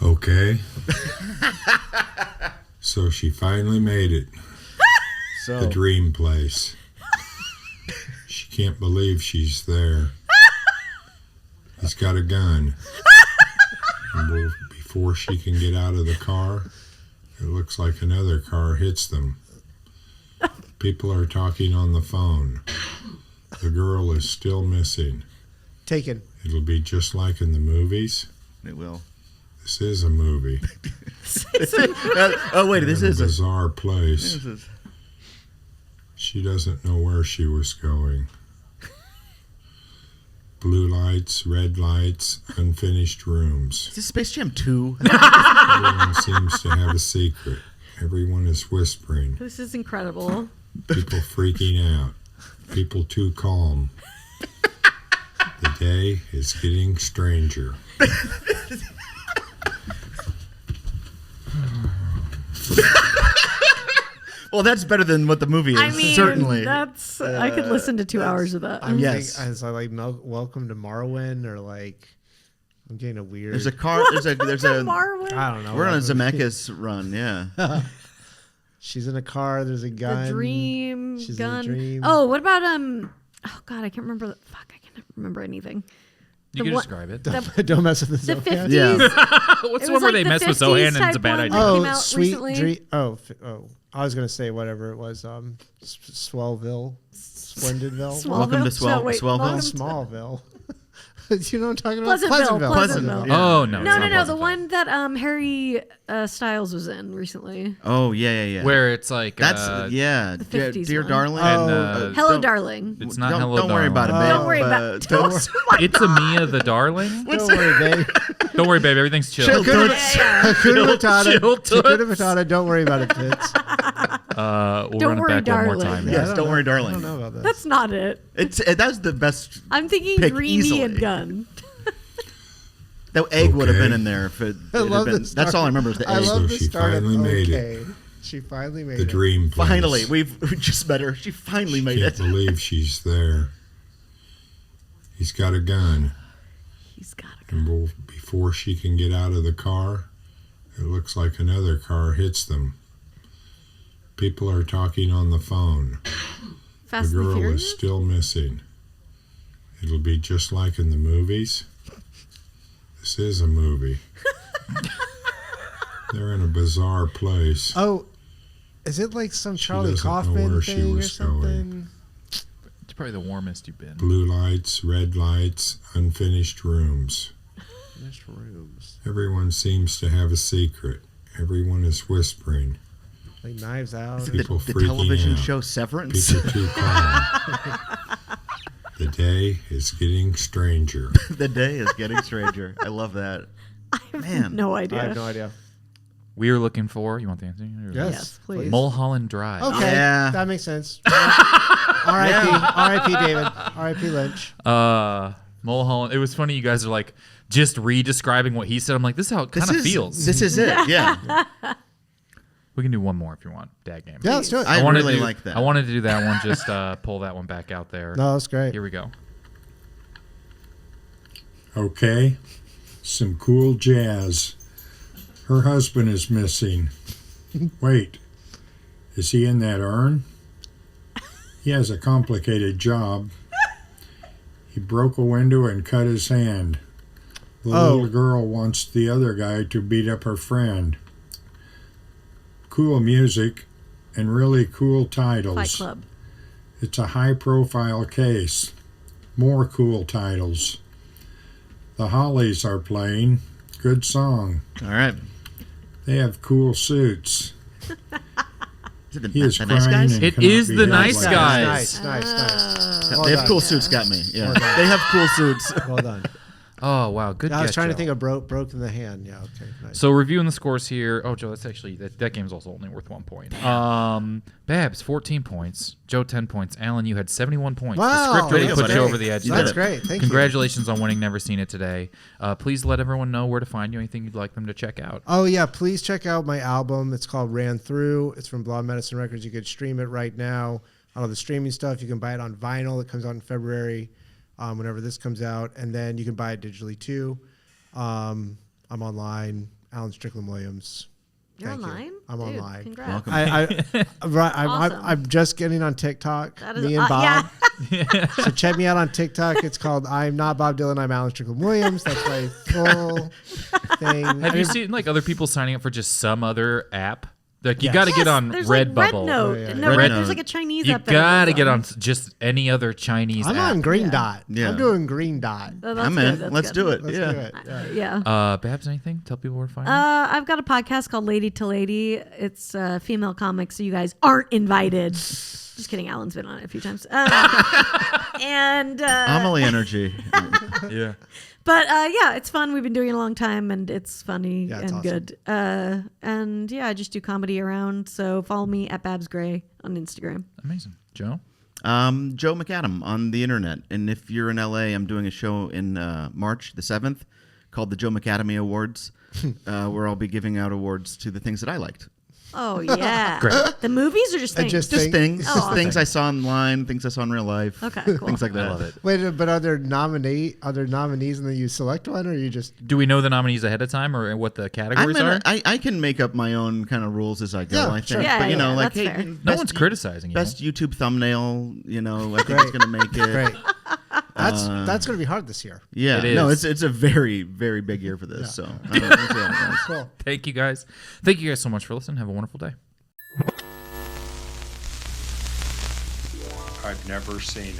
Okay. So she finally made it. The So dream place. She can't believe she's there. He's got a gun. And before she can get out of the car, it looks like another car hits them. People are talking on the phone. The girl is still missing. taken. It'll be just like in the movies. it will. This is a movie. Oh wait, this in is a a. bizarre place. This is. She doesn't know where she was going. Blue lights, red lights, unfinished rooms. Is this Space Jam 2? Everyone seems to have a secret. Everyone is whispering. This is incredible. People freaking out. People too calm. The day is getting stranger. Well, that's better than what the movie is. I mean, certainly. that's I could listen to 2 hours of that. I'm Yes. thinking, is I like Welcome to Morrowind or like I'm getting a weird. There's a car. There's a. Marlon. I don't know. We're on a Welcome- Zemeckis run. Yeah. She's in a car. There's a gun. The dream She's in a gun. dream. Oh, what about Oh God, I can't remember. Fuck, I can't remember anything. You can one- describe it. Don't mess with The the 50s. Yeah. What's It the was one where like they the mess with 50s Zohan and it's a type bad one idea? that Oh, came out sweet recently. dream. Oh, I was gonna say whatever it was. Swellville, Splendidville, Welcome to Smallville? No, wait, Swellville. welcome to- Smallville. You know what I'm talking about? Pleasantville. Yeah. Oh no! No, it's no, not no. The Pleasantville. one that Harry Styles was in recently. Oh yeah. where it's like That's The 50s Dear one. Darling. and, Hello, don't- darling. it's not don't, Hello don't worry about it, Darling. babe. Don't worry about. Don't worry. It's a Mia the Darling. Don't worry, babe. Don't worry, babe. Everything's chill. Chill, dude. Hakuna Matata. chill, Hakuna toots. Matata. Don't worry about it, Fitz. We'll Don't run it worry, back one more darling. time. Yeah, here. I Yes, don't worry, I darling. don't know about that. That's not it. That's the best. I'm thinking Pick Dreamy easily. and Gun. That egg would have Okay. been in there if it I had love been. the start. That's all I remember is the I egg. love So the she start of finally made it. okay. She finally made The it. dream place. Finally, we just met her. She finally made Can't it. believe she's there. He's got a gun. He's got a And before she can get out of the car, it looks like another car hits them. People are talking on the phone. Fast The and the girl Furious. is still missing. It'll be just like in the movies. This is a movie. They're in a bizarre place. Oh, is it like some Charlie doesn't know Kaufman where she thing or was something? going. It's probably the warmest you've been. Blue lights, red lights, unfinished rooms. Finished rooms. Everyone seems to have a secret. Everyone is whispering. Like Knives Out. Is it People the freaking television out. show Severance? People too calm. The day is getting stranger. The day is getting stranger. I love that. I have Man. no I idea. have no idea. We are looking for. You want the answer? Yes, please. Mulholland Drive. Okay, Yeah. that makes sense. R.I.P. David. R.I.P. Lynch. Mulholland. It was funny. You guys are like just re-describing what he said. I'm like, this is how it kind of feels. This is it. Yeah. We can do one more if you want. Dad game. Yeah, let's do it. I wanted really to do- like that. I wanted to do that one. Just pull that one back out there. No, that's great. Here we go. Okay? Some cool jazz. Her husband is missing. Wait, is he in that urn? He has a complicated job. He broke a window and cut his hand. The little girl wants the other guy to beat up her friend. Cool music and really cool titles. Fight Club. It's a high-profile case. More cool titles. The Hollies are playing. Good song. All right. They have cool suits. Is it He is the nice crying guys? and It cannot is be the held nice by- guys. Nice. They have cool suits. Got me. Yeah. They have cool suits. Well done. Oh wow, good. I was catch, trying to Joe. think of broken the hand. Yeah, okay, nice. So reviewing the scores here. Oh, Joe, that's actually that game's also only worth 1 point. Babs 14 points. Joe 10 points. Alan, you had 71 points. Wow, The script really that's put you great. over the edge. You there. That's great. Thank Congratulations on winning Never Seen It Today. Please let everyone know where to find you. Anything you'd like them to check out. Oh yeah, please check out my album. It's called Ran Through. It's from Blonde Medicine Records. You could stream it right now on all the streaming stuff. You can buy it on vinyl. It comes out in February, whenever this comes out, and then you can buy it digitally too. I'm online. Alan Strickland Williams. You're Thank you. online? I'm Dude, online. Congrats. Welcome. Awesome. I'm just getting on TikTok. That is- Me and Bob. yeah. So check me out on TikTok. It's called I'm Not Bob Dylan. I'm Alan Strickland Williams. That's my full thing. Have you seen like other people signing up for just some other app? Like you Yes. got to get Yes, on there's Redbubble. like Red Note. Yeah, yeah, No, yeah. Red, Red there's Note. like a Chinese You app. that got to goes get on just any other Chinese I'm app. on Green Yeah. Dot. Yeah. I'm doing Green Dot. Oh, that's I'm good, in. that's Let's good. do it. Let's Yeah. do it. Yeah. Babs, anything? Tell people where to find you. I've got a podcast called Lady to Lady. It's female comics, so you guys aren't invited. Just kidding. Alan's been on it a few times. And Amelie energy. Yeah. but yeah, it's fun. We've been doing it a long time, and it's funny Yeah, it's and awesome. good. And yeah, I just do comedy around. So follow me at Babs Gray on Instagram. Amazing. Joe? Joe McAdam on the internet. And if you're in LA, I'm doing a show in March the 7th called the Joe McAdamy Awards, where I'll be giving out awards to the things that I liked. Oh yeah, Great. The movies or just things? just- Just Thing- things. Oh, Just awesome. things I saw online, things I saw in real life. Okay, cool. Things like that. I love it. Wait, but are there nominees and then you select one, or you just? Do we know the nominees ahead of time or what the categories are? I can make up my own kind of rules as I go, Yeah, I think. sure. Yeah, but, you know, yeah, like, that's hey, fair. No best one's you- criticizing you. Best YouTube thumbnail, you know, I think it's going to make it. Great. That's going to be hard this year. Yeah, It no, is. it's a very, very big year for this. So, Cool. Thank you guys. Thank you guys so much for listening. Have a wonderful day. I've never seen